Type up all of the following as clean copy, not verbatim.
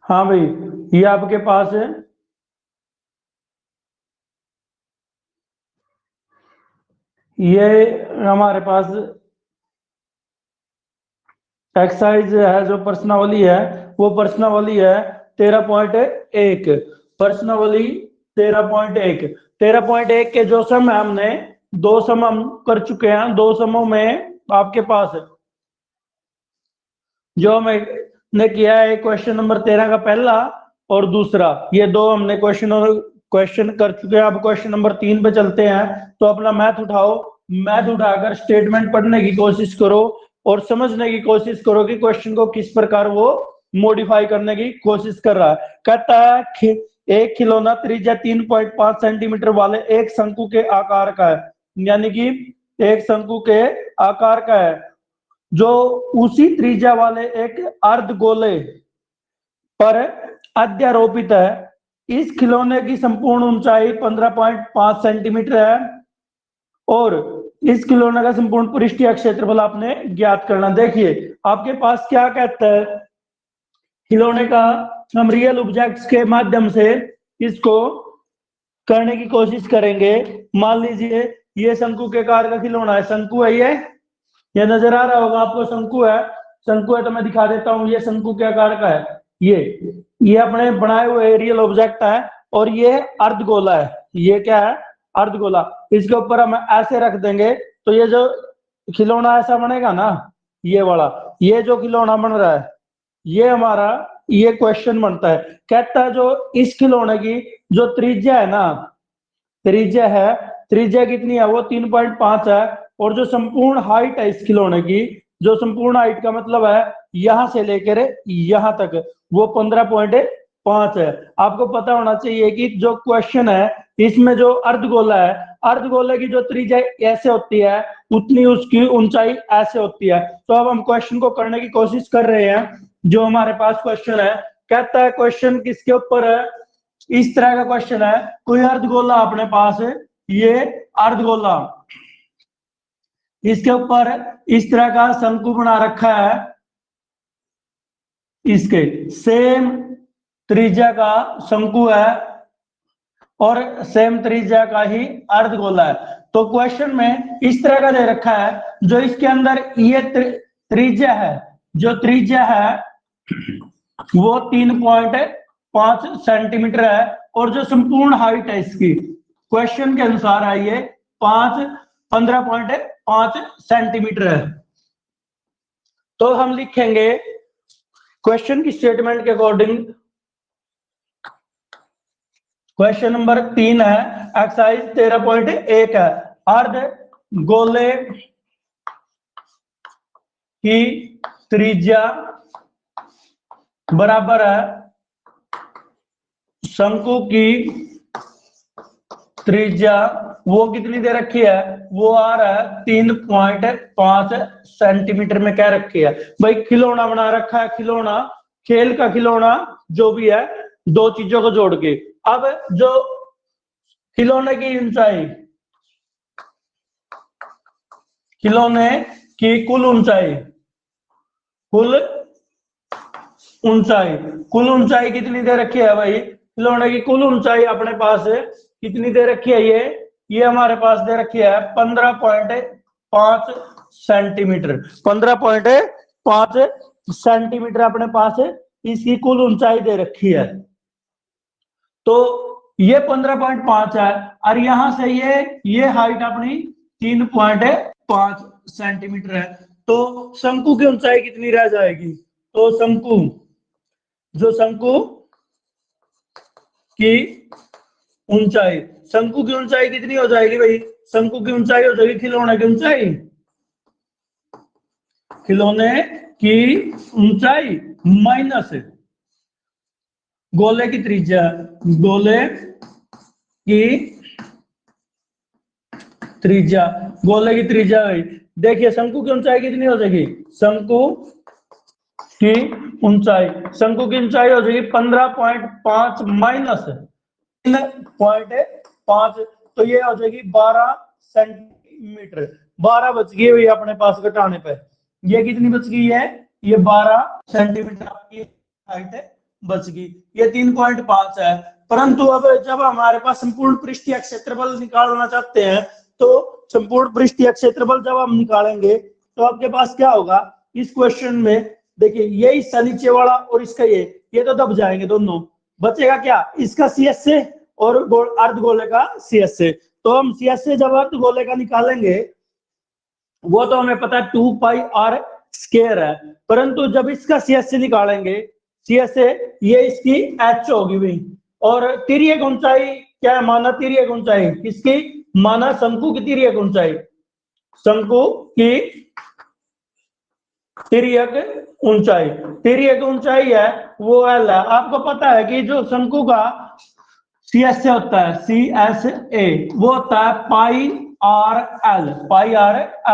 हाँ भाई, ये आपके पास है, ये हमारे पास एक्सरसाइज है, जो प्रश्नावली है वो प्रश्नावली है 13.1। प्रश्नावली 13.1। 13.1 के जो सम है, हमने दो सम हम कर चुके हैं। दो समों में आपके पास जो हमने किया है क्वेश्चन नंबर 13 का पहला और दूसरा, ये दो हमने क्वेश्चन कर चुके हैं। अब क्वेश्चन नंबर 3 पे चलते हैं। तो अपना मैथ उठाओ, मैथ उठाकर स्टेटमेंट पढ़ने की कोशिश करो और समझने की कोशिश करो कि क्वेश्चन को किस प्रकार वो मॉडिफाई करने की कोशिश कर रहा है। कहता है एक खिलौना त्रिज्या 3.5 सेंटीमीटर वाले एक शंकु के आकार का है, यानी कि एक शंकु के आकार का है, जो उसी त्रिज्या वाले एक अर्धगोले पर अध्यारोपित है। इस खिलौने की संपूर्ण ऊंचाई 15.5 सेंटीमीटर है और इस खिलौने का संपूर्ण पृष्ठीय क्षेत्रफल आपने ज्ञात करना। देखिए आपके पास क्या कहता है, खिलौने का हम रियल ऑब्जेक्ट्स के माध्यम से इसको करने की कोशिश करेंगे। मान लीजिए ये शंकु के आकार का खिलौना है, शंकु है, ये नजर आ रहा होगा आपको, शंकु है। शंकु है तो मैं दिखा देता हूँ, ये शंकु के आकार का है। ये अपने बनाए हुए रियल ऑब्जेक्ट है और ये अर्धगोला है। ये क्या है? अर्धगोला। इसके ऊपर हम ऐसे रख देंगे तो ये जो खिलौना ऐसा बनेगा ना, ये वाला, ये जो खिलौना बन रहा है, ये हमारा ये क्वेश्चन बनता है। कहता है जो इस खिलौने की जो त्रिज्या है ना, त्रिज्या है, त्रिज्या कितनी है? वो 3.5 है। और जो संपूर्ण हाइट है इस खिलौने की, जो संपूर्ण हाइट का मतलब है यहां से लेकर यहां तक, वो 15.5 है। आपको पता होना चाहिए कि जो क्वेश्चन है इसमें जो अर्धगोला है, अर्धगोले की जो त्रिज्या ऐसे होती है उतनी उसकी ऊंचाई ऐसे होती है। तो अब हम क्वेश्चन को करने की कोशिश कर रहे हैं। जो हमारे पास क्वेश्चन है, कहता है क्वेश्चन किसके ऊपर है? इस तरह का क्वेश्चन है, कोई अर्धगोला अपने पास है, ये अर्धगोला, इसके ऊपर इस तरह का शंकु बना रखा है, इसके सेम त्रिज्या का शंकु है और सेम त्रिज्या का ही अर्धगोला है। तो क्वेश्चन में इस तरह का दे रखा है, जो इसके अंदर ये त्रिज्या है, जो त्रिज्या है वो 3.5 सेंटीमीटर है और जो संपूर्ण हाइट है इसकी क्वेश्चन के अनुसार है ये 15.5 सेंटीमीटर है। तो हम लिखेंगे क्वेश्चन की स्टेटमेंट के अकॉर्डिंग, क्वेश्चन नंबर 3 है, एक्सरसाइज 13.1 है, अर्ध गोले की त्रिज्या बराबर है शंकु की त्रिज्या, वो कितनी दे रखी है? वो आ रहा है 3.5 सेंटीमीटर में कह रखी है। भाई खिलौना बना रखा है, खिलौना, खेल का खिलौना जो भी है, दो चीजों को जोड़ के। अब जो खिलौने की ऊंचाई, खिलौने की कुल ऊंचाई, कुल ऊंचाई, कुल ऊंचाई कितनी दे रखी है भाई? खिलौने की कुल ऊंचाई अपने पास कितनी दे रखी है? ये हमारे पास दे रखी है 15.5 सेंटीमीटर। 15.5 सेंटीमीटर अपने पास इसकी कुल ऊंचाई दे रखी है। तो ये 15.5 है और यहां से ये हाइट अपनी 3.5 सेंटीमीटर है। तो शंकु की ऊंचाई कितनी रह जाएगी? तो शंकु, जो शंकु की ऊंचाई, शंकु की ऊंचाई कितनी हो जाएगी भाई? शंकु की ऊंचाई हो जाएगी खिलौने की ऊंचाई, खिलौने की ऊंचाई माइनस गोले की त्रिज्या, गोले की त्रिज्या, गोले की त्रिज्या भाई। देखिए शंकु की ऊंचाई कितनी हो जाएगी? शंकु की ऊंचाई, शंकु की ऊंचाई हो जाएगी 15.5 माइनस 3.5, तो ये हो जाएगी 12 सेंटीमीटर। 12 बच गई हुई अपने पास घटाने पे। ये कितनी बच गई है? ये 12 सेंटीमीटर आपकी हाइट बच गई। ये 3.5 है। परंतु अब जब हमारे पास संपूर्ण पृष्ठीय क्षेत्रफल निकालना चाहते हैं तो संपूर्ण पृष्ठीय क्षेत्रफल जब हम निकालेंगे तो आपके पास क्या होगा इस क्वेश्चन में, देखिए ये हिस्सा नीचे वाला और इसका ये तो दब जाएंगे दोनों, बचेगा क्या इसका CSA और अर्धगोले का CSA। तो हम CSA जब अर्धगोले का निकालेंगे वो तो हमें पता है 2πr स्क्वायर है, परंतु जब इसका CSA निकालेंगे CSA ये इसकी h होगी भाई। और तिर्यक ऊंचाई क्या है, माना तिर्यक ऊंचाई किसकी, माना शंकु की तिर्यक ऊंचाई, शंकु की तिर्यक ऊंचाई है वो L है। आपको पता है कि जो शंकु का CSA होता है CSA वो होता है πr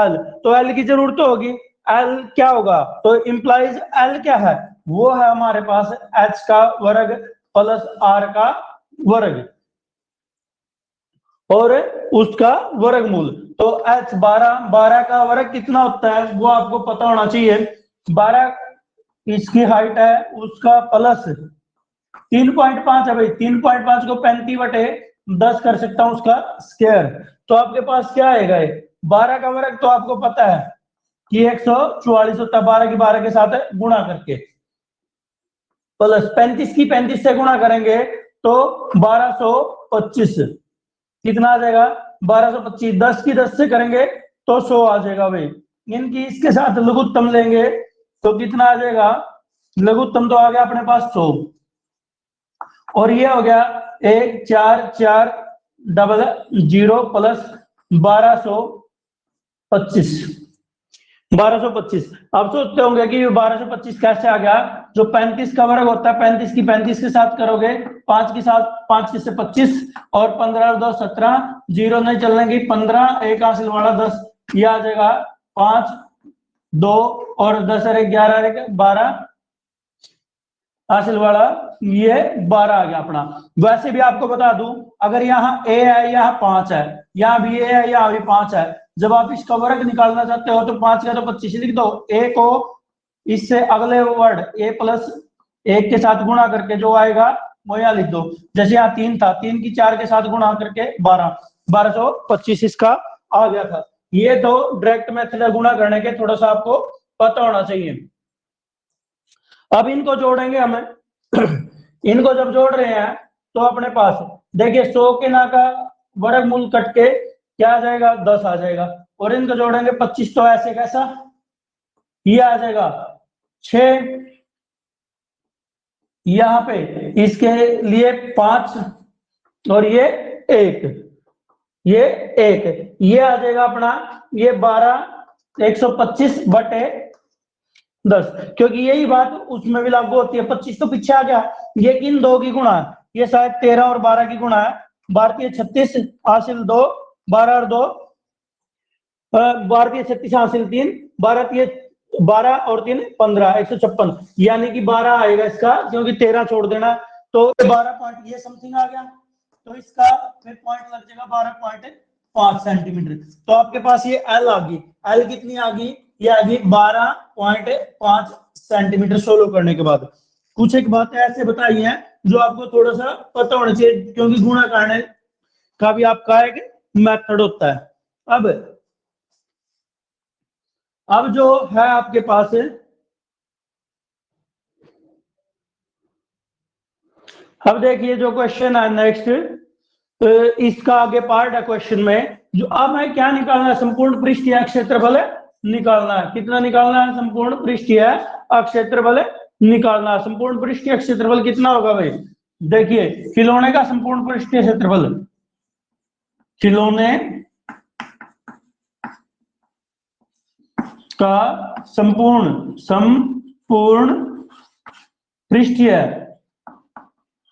l, तो L की जरूरत होगी, L क्या होगा तो इंप्लाइज L क्या है वो है हमारे पास h का वर्ग प्लस r का वर्ग और उसका वर्गमूल। तो h 12 का वर्ग कितना होता है वो आपको पता होना चाहिए, 12 इसकी हाइट है उसका प्लस 3.5 है भाई, 3.5 को 35/10 कर सकता हूं उसका स्क्वायर। तो आपके पास क्या आएगा 12 का वर्ग, तो आपको पता है कि 144 होता है, 12 की 12 के साथ गुणा करके प्लस 35 की 35 से गुणा करेंगे तो 1225 कितना आ जाएगा 1225, 10 की 10 से करेंगे तो 100 आ जाएगा भाई। इनकी इसके साथ लघुत्तम लेंगे तो कितना आ जाएगा, लघुत्तम तो आ गया अपने पास 100 और ये हो गया 1440 प्लस 1225। आप सोचते होंगे कि 1225 कैसे आ गया, जो 35 का वर्ग होता है 35 की 35 के साथ करोगे 5 के साथ 5 से 25 और 15 और 2 17, जीरो नहीं चलने की 15, एक हासिल वाला 10, ये आ जाएगा 5 2 और 10 और 11 12 हासिल वाला ये 12 आ गया अपना। वैसे भी आपको बता दूं अगर यहाँ a है यहाँ 5 है, यहाँ भी a है यहाँ भी 5 है, जब आप इसका वर्ग निकालना चाहते हो तो 5 का तो 25 लिख दो, a को इससे अगले वर्ड a प्लस 1 के साथ गुणा करके जो आएगा वो यहाँ लिख दो। जैसे यहाँ 3 था, 3 की 4 के साथ गुणा करके 1225 इसका आ गया था। ये तो डायरेक्ट मेथड है गुणा करने के, थोड़ा सा आपको पता होना चाहिए। अब इनको जोड़ेंगे हमें इनको जब जोड़ रहे हैं तो अपने पास देखिए 100 के ना का वर्गमूल कट के क्या आ जाएगा 10 आ जाएगा, और इनको जोड़ेंगे 25 तो ऐसे कैसा ये आ जाएगा 6, यहाँ पे इसके लिए 5 और ये 1 ये आ जाएगा अपना ये 12 125/10, क्योंकि यही बात उसमें भी लागू होती है। 25 तो पीछे आ गया, ये किन दो की गुणा है, ये शायद 13 और 12 की गुणा है, 12 36 हासिल 2 12 और 2 12 36 हासिल 3 12 और 3 15 156, यानी कि 12 आएगा इसका, क्योंकि 13 छोड़ देना तो 12 पॉइंट ये समथिंग आ गया, तो इसका फिर पॉइंट लग जाएगा 12.5 सेंटीमीटर। तो आपके पास ये एल आ गई, एल कितनी आ गई, ये आ गई 12.5 सेंटीमीटर सोलो करने के बाद। कुछ एक बातें ऐसे बताई हैं जो आपको थोड़ा सा पता होना चाहिए, क्योंकि गुणा करने का भी आपका एक मेथड होता है। अब जो है आपके पास अब देखिए जो क्वेश्चन है नेक्स्ट, इसका आगे पार्ट है क्वेश्चन में, जो अब है क्या निकालना है, संपूर्ण पृष्ठीय क्षेत्रफल निकालना है। कितना निकालना है, संपूर्ण पृष्ठीय क्षेत्रफल निकालना है। संपूर्ण पृष्ठीय क्षेत्रफल कितना होगा भाई, देखिए खिलौने का संपूर्ण पृष्ठीय क्षेत्रफल, खिलौने का संपूर्ण पृष्ठीय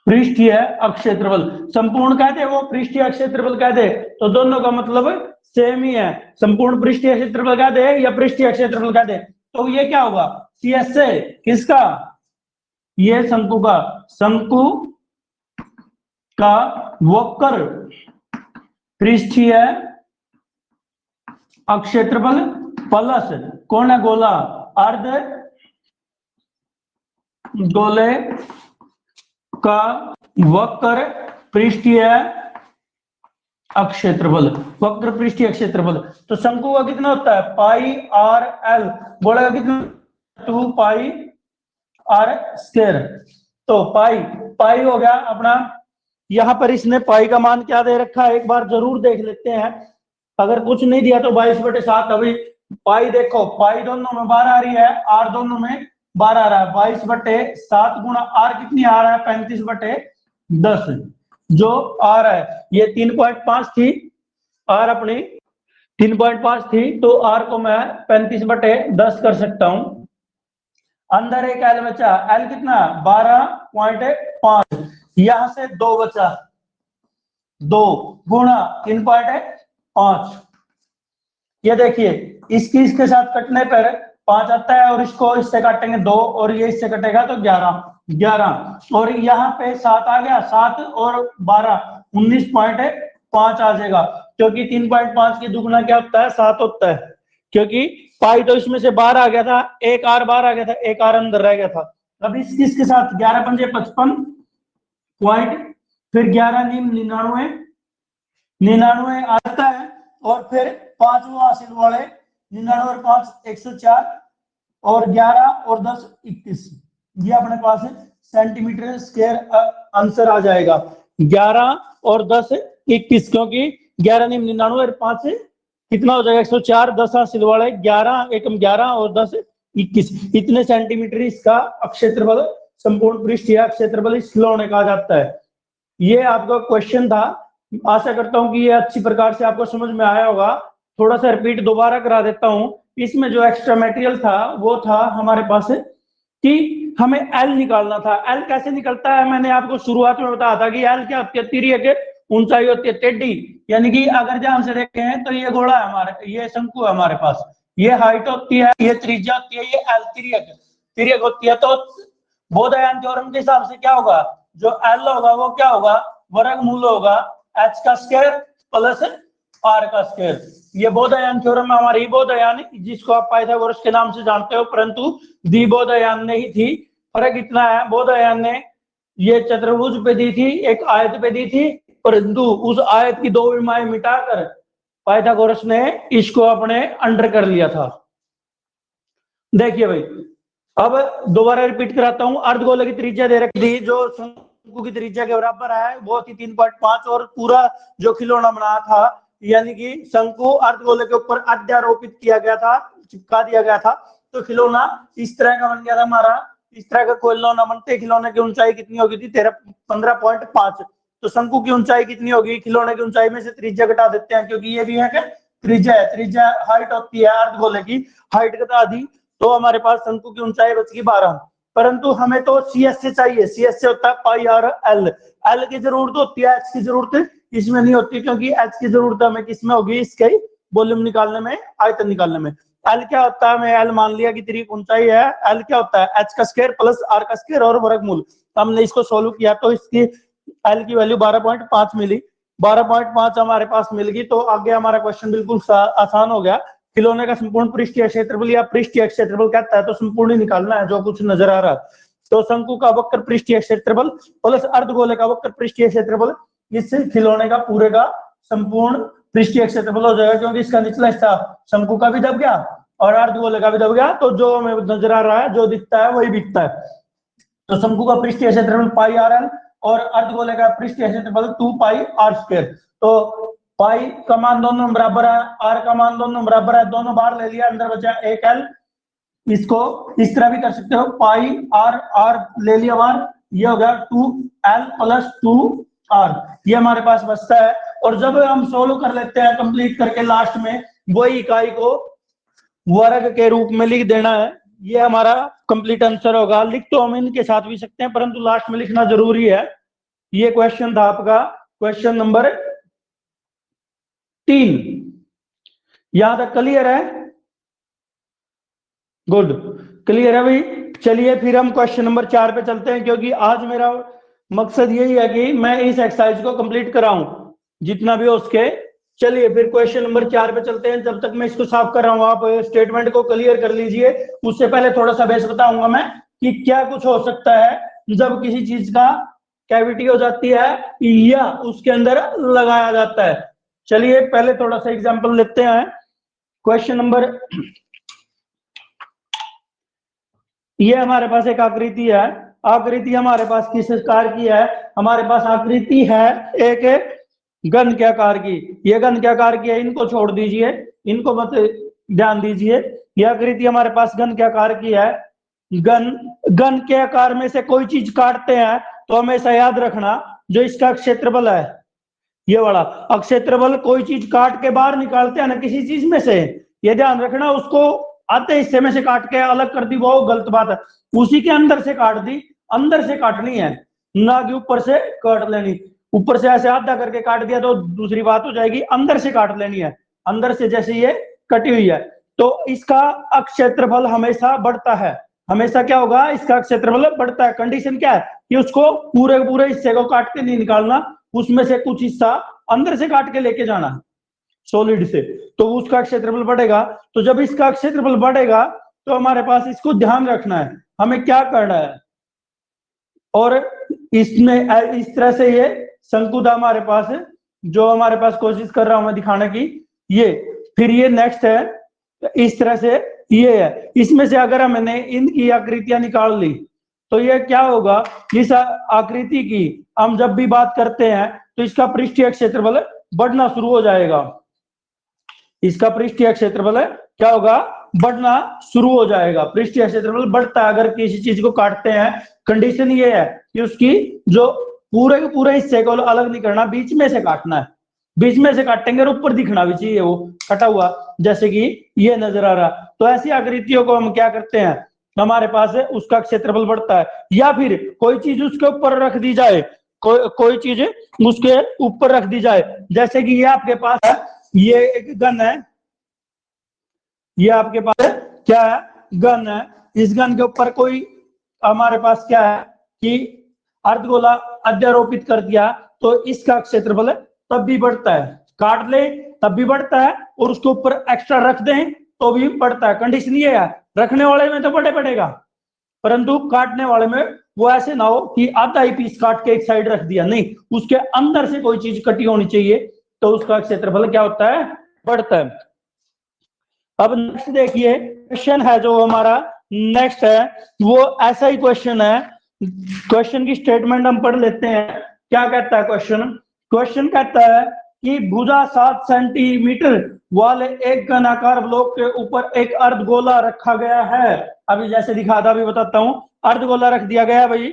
क्षेत्रफल, संपूर्ण कहते हैं वो पृष्ठीय क्षेत्रफल कहते हैं, तो दोनों का मतलब सेम ही है, संपूर्ण पृष्ठीय क्षेत्रफल कहते हैं या पृष्ठीय क्षेत्रफल कहते हैं। तो ये क्या होगा CSA किसका, ये शंकु का वक्र पृष्ठीय क्षेत्रफल प्लस कौन है गोला अर्ध गोले का वक्र पृष्ठीय अक्षेत्रफल, वक्र पृष्ठीय क्षेत्रफल। तो शंकु का कितना होता है पाई आर एल, बोलेगा कितना 2 पाई आर स्क्वायर। तो पाई हो गया अपना, यहां पर इसने पाई का मान क्या दे रखा है एक बार जरूर देख लेते हैं, अगर कुछ नहीं दिया तो 22/7। अभी पाई देखो, पाई दोनों में 12 आ रही है, आर दोनों में 12 आ रहा है, 22/7 गुणा आर कितनी आ रहा है 35/10, जो आर है ये 3.5 थी, आर अपनी 3.5 थी, तो आर को मैं 35/10 कर सकता हूं। अंदर एक एल बचा, एल कितना 12.5, यहां से 2 बचा, 2 गुणा 3.5, ये देखिए इसके साथ कटने पर 5 आता है, और इसको इससे काटेंगे 2, और ये इससे कटेगा तो 11, और यहाँ पे 7 आ गया, 7 और 12 19.5 आ जाएगा, क्योंकि 3.5 की दुगुना क्या होता है 7 होता है, क्योंकि पाई तो इसमें से बाहर आ गया था, एक आर बाहर आ गया था, एक आर अंदर रह गया था। अब इसके साथ 11 पंजे 55 पॉइंट, फिर 11 99 आता है, और फिर 5 हासिल वाले 99 और 5 104, और 11 और 10 21, ये अपने पास सेंटीमीटर स्क्वायर आंसर आ जाएगा। 11 और 10 21, क्योंकि 11 99 और 5 कितना हो जाएगा 104, 10 हासिल वाले 11 एकम 11 और 10 21, इतने सेंटीमीटर इसका क्षेत्रफल, संपूर्ण पृष्ठीय क्षेत्रफल इस खिलौने का आ जाता है। ये आपका क्वेश्चन था, आशा करता हूं कि ये अच्छी प्रकार से आपको समझ में आया होगा। थोड़ा सा रिपीट दोबारा करा देता हूं। इसमें जो एक्स्ट्रा मटेरियल था वो था हमारे पास कि हमें एल निकालना था। एल कैसे निकलता है, मैंने आपको शुरुआत में बताया था कि एल क्या होती है, तिर्यक ऊंचाई होती है टेढ़ी, यानी कि अगर ध्यान से देखें तो ये गोला है हमारे, ये शंकु है हमारे पास, ये हाइट होती है, ये त्रिज्या होती है, ये एल तिर्यक होती है। तो बोधायन थ्योरम के हिसाब से क्या होगा, जो एल होगा वो क्या होगा वर्गमूल होगा एच का स्क्वायर प्लस आर का स्क्वायर। ये बोधायन थ्योरम हमारी बोधायन, जिसको आप पाइथागोरस के नाम से जानते हो, परंतु द्विबोधायन नहीं थी। फर्क इतना है, बोधायन ने ये चतुर्भुज पे दी थी, एक आयत पे दी थी, परंतु उस आयत की 2 विमाएं मिटाकर पाइथागोरस ने इसको अपने अंडर कर लिया था। देखिए भाई, अब दोबारा रिपीट कराता हूं। अर्धगोले की त्रिज्या दे रखी थी, जो शंकु की त्रिज्या के बराबर है, वो थी 3.5, और पूरा जो खिलौना बनाया था, यानी कि शंकु अर्धगोले के ऊपर अध्यारोपित किया गया था, चिपका दिया गया था, तो खिलौना इस तरह का बन गया था हमारा। इस तरह का खिलौना बनते, खिलौने की ऊंचाई कितनी होगी थी 15.5। तो शंकु की ऊंचाई कितनी होगी, खिलौने की ऊंचाई में से त्रिज्या घटा देते हैं, क्योंकि ये भी है कि त्रिज्या है, त्रिज्या हाइट होती है अर्धगोले की, हाइट घटा दी तो हमारे पास शंकु की ऊंचाई बच गई 12। परंतु हमें तो सीएस से चाहिए, सीएस से होता है पाई आर एल, एल की जरूरत होती है, एच की जरूरत इसमें नहीं होती, क्योंकि एच की जरूरत हमें किसमें होगी, इसके वॉल्यूम निकालने में, आयतन निकालने में। एल क्या होता है, मैं एल मान लिया कि तेरी ऊंचाई है, एल क्या होता है एच का स्क्वायर प्लस आर का स्क्वायर और वर्गमूल। हमने इसको सोल्व किया तो इसकी एल की वैल्यू 12.5 मिली, 12.5 हमारे पास मिल गई, तो आगे हमारा क्वेश्चन बिल्कुल आसान हो गया। खिलौने का संपूर्ण पृष्ठीय क्षेत्रफल या पृष्ठीय क्षेत्रफल कहता है, तो संपूर्ण ही निकालना है जो कुछ नजर आ रहा है। तो शंकु का वक्र पृष्ठीय क्षेत्रफल प्लस अर्धगोले का वक्र पृष्ठीय क्षेत्रफल, इससे खिलौने का पूरे का संपूर्ण पृष्ठीय क्षेत्रफल हो जाएगा, क्योंकि इसका निचला हिस्सा शंकु का भी दब गया और अर्धगोले का भी दब गया, तो जो हमें नजर आ रहा है, जो दिखता है वही दिखता है। तो शंकु का पृष्ठीय क्षेत्रफल पाई आर एल और अर्धगोले का पृष्ठीय क्षेत्रफल 2 पाई आर स्क्वायर। तो पाई का मान दोनों बराबर है, आर का मान दोनों बराबर है, दोनों बाहर ले लिया, अंदर बचा एक एल। इसको इस तरह भी कर सकते हो, पाई आर आर ले लिया बाहर, ये हो गया 2l प्लस 2r, ये हमारे पास बचता है। और जब हम सोल्व कर लेते हैं कंप्लीट करके, लास्ट में वही इकाई को वर्ग के रूप में लिख देना है, ये हमारा कंप्लीट आंसर होगा। लिख तो हम इनके साथ भी सकते हैं, परंतु लास्ट में लिखना जरूरी है। ये क्वेश्चन था आपका क्वेश्चन नंबर 3। यहां तक क्लियर है? गुड, क्लियर है भाई। चलिए फिर हम क्वेश्चन नंबर 4 पे चलते हैं, क्योंकि आज मेरा मकसद यही है कि मैं इस एक्सरसाइज को कंप्लीट कराऊं जितना भी हो उसके। चलिए फिर क्वेश्चन नंबर 4 पे चलते हैं। जब तक मैं इसको साफ कर रहा हूं, आप स्टेटमेंट को क्लियर कर लीजिए। उससे पहले थोड़ा सा बेस बताऊंगा मैं कि क्या कुछ हो सकता है जब किसी चीज का कैविटी हो जाती है या उसके अंदर लगाया जाता है। चलिए पहले थोड़ा सा एग्जांपल लेते हैं। क्वेश्चन नंबर, ये हमारे पास एक आकृति है। आकृति हमारे पास किस आकार की है? हमारे पास आकृति है एक घन के आकार की। ये घन के आकार की है, इनको छोड़ दीजिए, इनको मत ध्यान दीजिए। यह आकृति हमारे पास घन के आकार की है। घन के आकार में से कोई चीज काटते हैं तो हमेशा याद रखना जो इसका क्षेत्रफल है, ये वाला क्षेत्रफल, कोई चीज काट के बाहर निकालते हैं ना किसी चीज में से, ये ध्यान रखना। उसको आधे हिस्से में से काट के अलग कर दी वो गलत बात है। उसी के अंदर से काट दी, अंदर से काटनी है, ना कि ऊपर से काट लेनी। ऊपर से ऐसे आधा करके काट दिया तो दूसरी बात हो जाएगी, अंदर से काट लेनी है। अंदर से जैसे ये कटी हुई है तो इसका क्षेत्रफल हमेशा बढ़ता है। हमेशा क्या होगा? इसका क्षेत्रफल बढ़ता है। कंडीशन क्या है कि उसको पूरे पूरे हिस्से को काट के नहीं निकालना, उसमें से कुछ हिस्सा अंदर से काट के लेके जाना है सॉलिड से, तो उसका क्षेत्रफल बढ़ेगा। तो जब इसका क्षेत्रफल बढ़ेगा तो हमारे पास इसको ध्यान रखना है हमें क्या करना है। और इसमें इस तरह से ये शंकु था हमारे पास, जो हमारे पास कोशिश कर रहा हूं मैं दिखाने की। ये फिर ये नेक्स्ट है इस तरह से, ये है। इसमें से अगर हमने इनकी आकृतियां निकाल ली तो ये क्या होगा? इस आकृति की हम जब भी बात करते हैं तो इसका पृष्ठीय क्षेत्रफल बढ़ना शुरू हो जाएगा। इसका पृष्ठीय क्षेत्रफल क्या होगा? बढ़ना शुरू हो जाएगा। पृष्ठीय क्षेत्रफल बढ़ता है अगर किसी चीज को काटते हैं। कंडीशन ये है कि उसकी जो पूरे के पूरे हिस्से को अलग नहीं करना, बीच में से काटना है। बीच में से काटेंगे और ऊपर दिखना भी चाहिए वो कटा हुआ, जैसे कि ये नजर आ रहा। तो ऐसी आकृतियों को हम क्या करते हैं, हमारे पास है उसका क्षेत्रफल बढ़ता है। या फिर कोई चीज उसके ऊपर रख दी जाए, कोई चीज उसके ऊपर रख दी जाए, जैसे कि ये आपके पास है, ये एक गन है, ये आपके पास क्या है? गन है। इस गन के ऊपर कोई हमारे पास क्या है कि अर्धगोला अध्यारोपित कर दिया तो इसका क्षेत्रफल तब भी बढ़ता है। काट ले तब भी बढ़ता है और उसके ऊपर एक्स्ट्रा रख दें तो भी बढ़ता है। कंडीशन ये है, रखने वाले में तो बड़े पड़ेगा, परंतु काटने वाले में वो ऐसे ना हो कि आधा ही पीस काट के एक साइड रख दिया, नहीं, उसके अंदर से कोई चीज कटी होनी चाहिए तो उसका क्षेत्रफल क्या होता है? बढ़ता है। अब नेक्स्ट देखिए क्वेश्चन है जो हमारा नेक्स्ट है, वो ऐसा ही क्वेश्चन है। क्वेश्चन की स्टेटमेंट हम पढ़ लेते हैं। क्या कहता है क्वेश्चन? क्वेश्चन कहता है कि भुजा 7 सेंटीमीटर वाले एक घनाकार ब्लॉक के ऊपर एक अर्धगोला रखा गया है। अभी जैसे दिखा था, अभी बताता हूं। अर्धगोला रख दिया गया है भाई।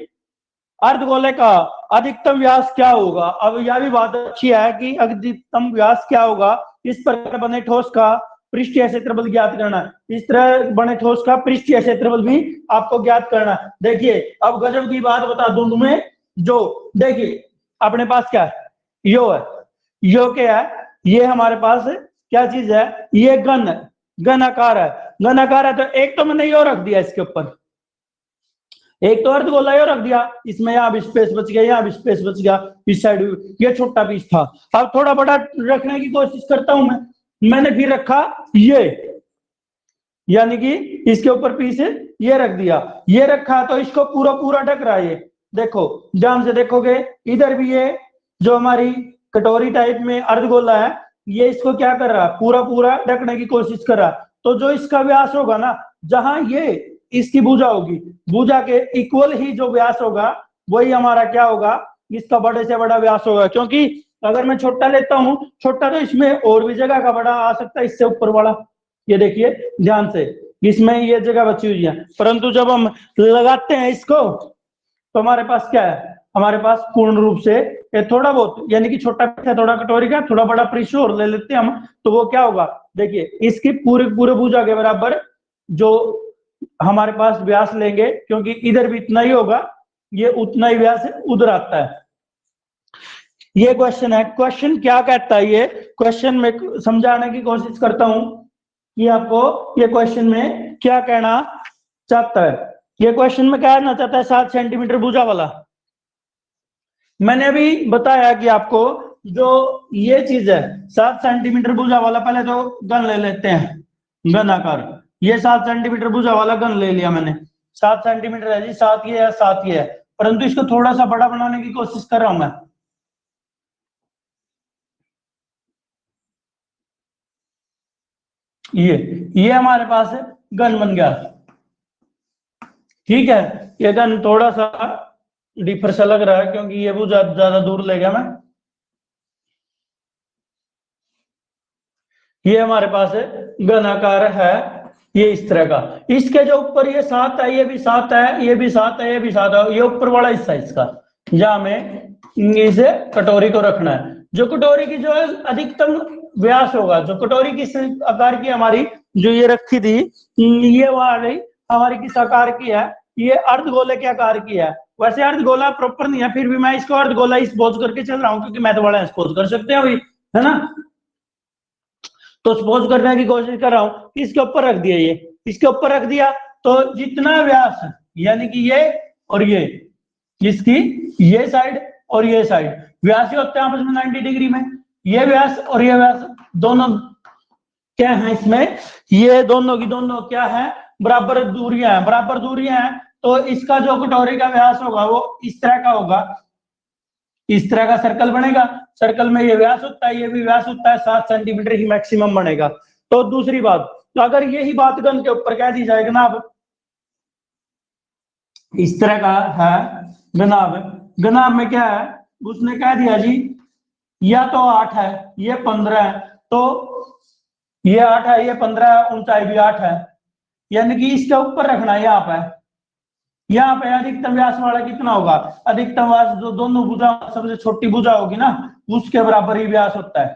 अर्धगोले का अधिकतम व्यास क्या होगा? अब यह भी बात अच्छी है कि अधिकतम व्यास क्या होगा। इस प्रकार बने ठोस का पृष्ठीय क्षेत्रफल ज्ञात करना है। इस तरह बने ठोस का पृष्ठीय क्षेत्रफल भी आपको ज्ञात करना है। देखिए अब गजब की बात बता दूं तुम्हें, जो देखिए अपने पास क्या है, यो है। यो क्या है? ये हमारे पास क्या चीज है? ये घन है, घन आकार है। घन आकार है तो एक तो मैंने यो रख दिया इसके ऊपर, एक तो अर्धगोला यो रख दिया, इसमें यहाँ भी स्पेस बच गया, यहाँ भी स्पेस बच गया, इस साइड ये छोटा पीस था। अब थोड़ा बड़ा रखने की कोशिश करता हूं मैंने फिर रखा ये, यानी कि इसके ऊपर पीस ये रख दिया, ये रखा तो इसको पूरा पूरा ढक रहा है। ये देखो ध्यान से देखोगे, इधर भी ये जो हमारी कटोरी टाइप में अर्धगोला है, ये इसको क्या कर रहा है? पूरा पूरा ढकने की कोशिश कर रहा है। तो जो इसका व्यास होगा ना, जहां ये इसकी भुजा होगी, भुजा के इक्वल ही जो व्यास होगा वही हमारा क्या होगा? इसका बड़े से बड़ा व्यास होगा। क्योंकि अगर मैं छोटा लेता हूं, छोटा तो इसमें और भी जगह का बड़ा आ सकता है, इससे ऊपर वाला। ये देखिए ध्यान से, इसमें ये जगह बची हुई है, परंतु जब हम लगाते हैं इसको तो हमारे पास क्या है? हमारे पास पूर्ण रूप से ये थोड़ा बहुत, यानी कि छोटा पीछा थोड़ा कटोरी का थोड़ा बड़ा पृष्ठ और ले लेते हैं हम, तो वो क्या होगा? देखिए इसकी पूरे पूरे भुजा के बराबर जो हमारे पास व्यास लेंगे, क्योंकि इधर भी इतना ही होगा, ये उतना ही व्यास उधर आता है। ये क्वेश्चन है। क्वेश्चन क्या कहता है? ये क्वेश्चन में समझाने की कोशिश करता हूं कि आपको ये क्वेश्चन में क्या कहना चाहता है। ये क्वेश्चन में क्या कहना चाहता है? 7 सेंटीमीटर भुजा वाला। मैंने अभी बताया कि आपको जो ये चीज है 7 सेंटीमीटर भुजा वाला, पहले तो गन ले लेते हैं घन आकार। ये 7 सेंटीमीटर भुजा वाला गन ले लिया मैंने, 7 सेंटीमीटर है जी, 7 ये है 7 ये है। परंतु इसको थोड़ा सा बड़ा बनाने की कोशिश कर रहा हूं मैं। ये हमारे पास है गन बन गया, ठीक है। ये गन थोड़ा सा डीपर सा लग रहा है क्योंकि ये वो ज्यादा दूर ले गया मैं। ये हमारे पास है गन आकार है ये इस तरह का। इसके जो ऊपर ये 7 है, ये भी 7 है, ये भी 7 है, ये भी 7 है, ये ऊपर वाला हिस्सा इसका, जहां हमें इसे कटोरी को रखना है। जो कटोरी की जो है अधिकतम व्यास होगा, जो कटोरी किस आकार की हमारी जो ये रखी थी, ये वाली हमारी किस आकार की है, ये अर्धगोले के आकार की है। वैसे अर्धगोला प्रॉपर नहीं है, फिर भी मैं इसको अर्धगोला सपोज करके चल रहा हूँ क्योंकि मैं तो बड़ा सपोज कर सकते हैं अभी, है ना। तो सपोज करने की कोशिश कर रहा हूं, इसके ऊपर रख दिया, ये इसके ऊपर रख दिया, तो जितना व्यास यानी कि ये और ये, इसकी ये साइड और ये साइड व्यास ही होते हैं आपस में 90 डिग्री में। ये व्यास और ये व्यास दोनों क्या है इसमें, ये दोनों की दोनों क्या है, बराबर दूरियां हैं, बराबर दूरियां हैं। तो इसका जो कटोरी का व्यास होगा वो इस तरह का होगा, इस तरह का सर्कल बनेगा। सर्कल में ये व्यास होता है, ये भी व्यास होता है, 7 सेंटीमीटर ही मैक्सिमम बनेगा। तो दूसरी बात, तो अगर यही बात गन के ऊपर कह दी जाए गनाब, इस तरह का है गनाब, गनाब में क्या है, उसने कह दिया जी या तो 8 है, ये 15 है, तो ये 8 है, ये 15 है, ऊंचाई भी 8 है, यानी कि इसके ऊपर रखना है। यहाँ पे अधिकतम व्यास वाला कितना होगा, अधिकतम व्यास जो दोनों भुजा सबसे छोटी भुजा होगी ना, उसके बराबर ही व्यास होता है।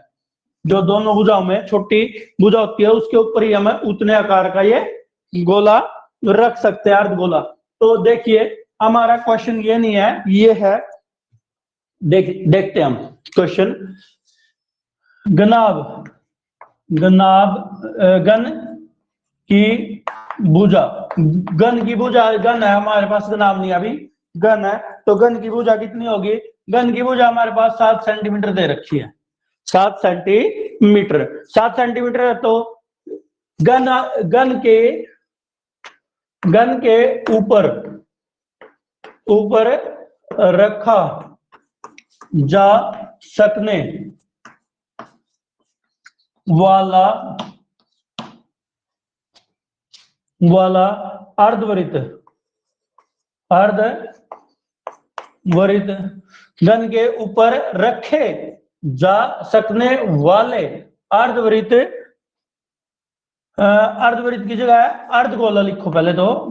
जो दोनों भुजाओं में छोटी भुजा होती है उसके ऊपर ही हमें उतने आकार का ये गोला रख सकते हैं, अर्धगोला। तो देखिए हमारा क्वेश्चन ये नहीं है, ये है, देखते हैं हम क्वेश्चन। गन की भुजा, गन की भुजा, गन है हमारे पास, गनाब नहीं अभी, गन है, तो गन की भुजा कितनी होगी, गन की भुजा हमारे पास 7 सेंटीमीटर दे रखी है, 7 सेंटीमीटर, 7 सेंटीमीटर है। तो गन के ऊपर रखा जा सकने वाला अर्धवृत्त गन के ऊपर रखे जा सकने वाले अर्धवृत्त, अर्धवृत्त की जगह है अर्धगोला लिखो पहले तो,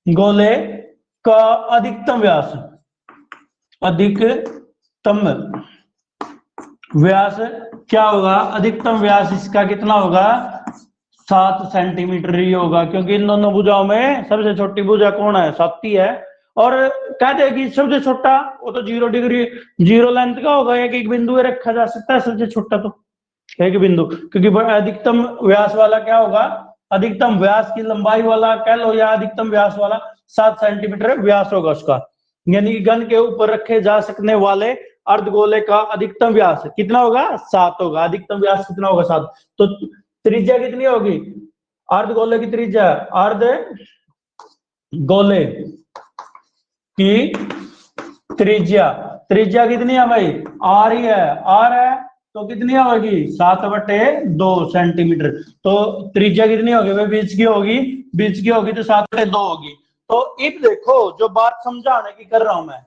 गोले का अधिकतम व्यास क्या होगा, अधिकतम व्यास इसका कितना होगा, 7 सेंटीमीटर ही होगा, क्योंकि इन दोनों भुजाओं में सबसे छोटी भुजा कौन है, 7 ही है। और कहते हैं कि सबसे छोटा वो तो 0 डिग्री 0 लेंथ का होगा, एक बिंदु रखा जा सकता है सबसे छोटा तो एक बिंदु, क्योंकि अधिकतम व्यास वाला क्या होगा, अधिकतम व्यास की लंबाई वाला कह लो या अधिकतम व्यास वाला 7 सेंटीमीटर व्यास होगा उसका। यानी कि गन के ऊपर रखे जा सकने वाले अर्धगोले का अधिकतम व्यास कितना होगा, 7 होगा। अधिकतम व्यास कितना होगा, 7। तो त्रिज्या कितनी होगी, अर्धगोले की त्रिज्या, अर्धगोले की त्रिज्या कितनी है भाई, आर ही है, आर है, तो कितनी होगी 7/2 सेंटीमीटर। तो त्रिज्या कितनी होगी भाई, बीच की होगी तो 7/2 होगी। तो अब देखो जो बात समझाने की कर रहा हूं मैं,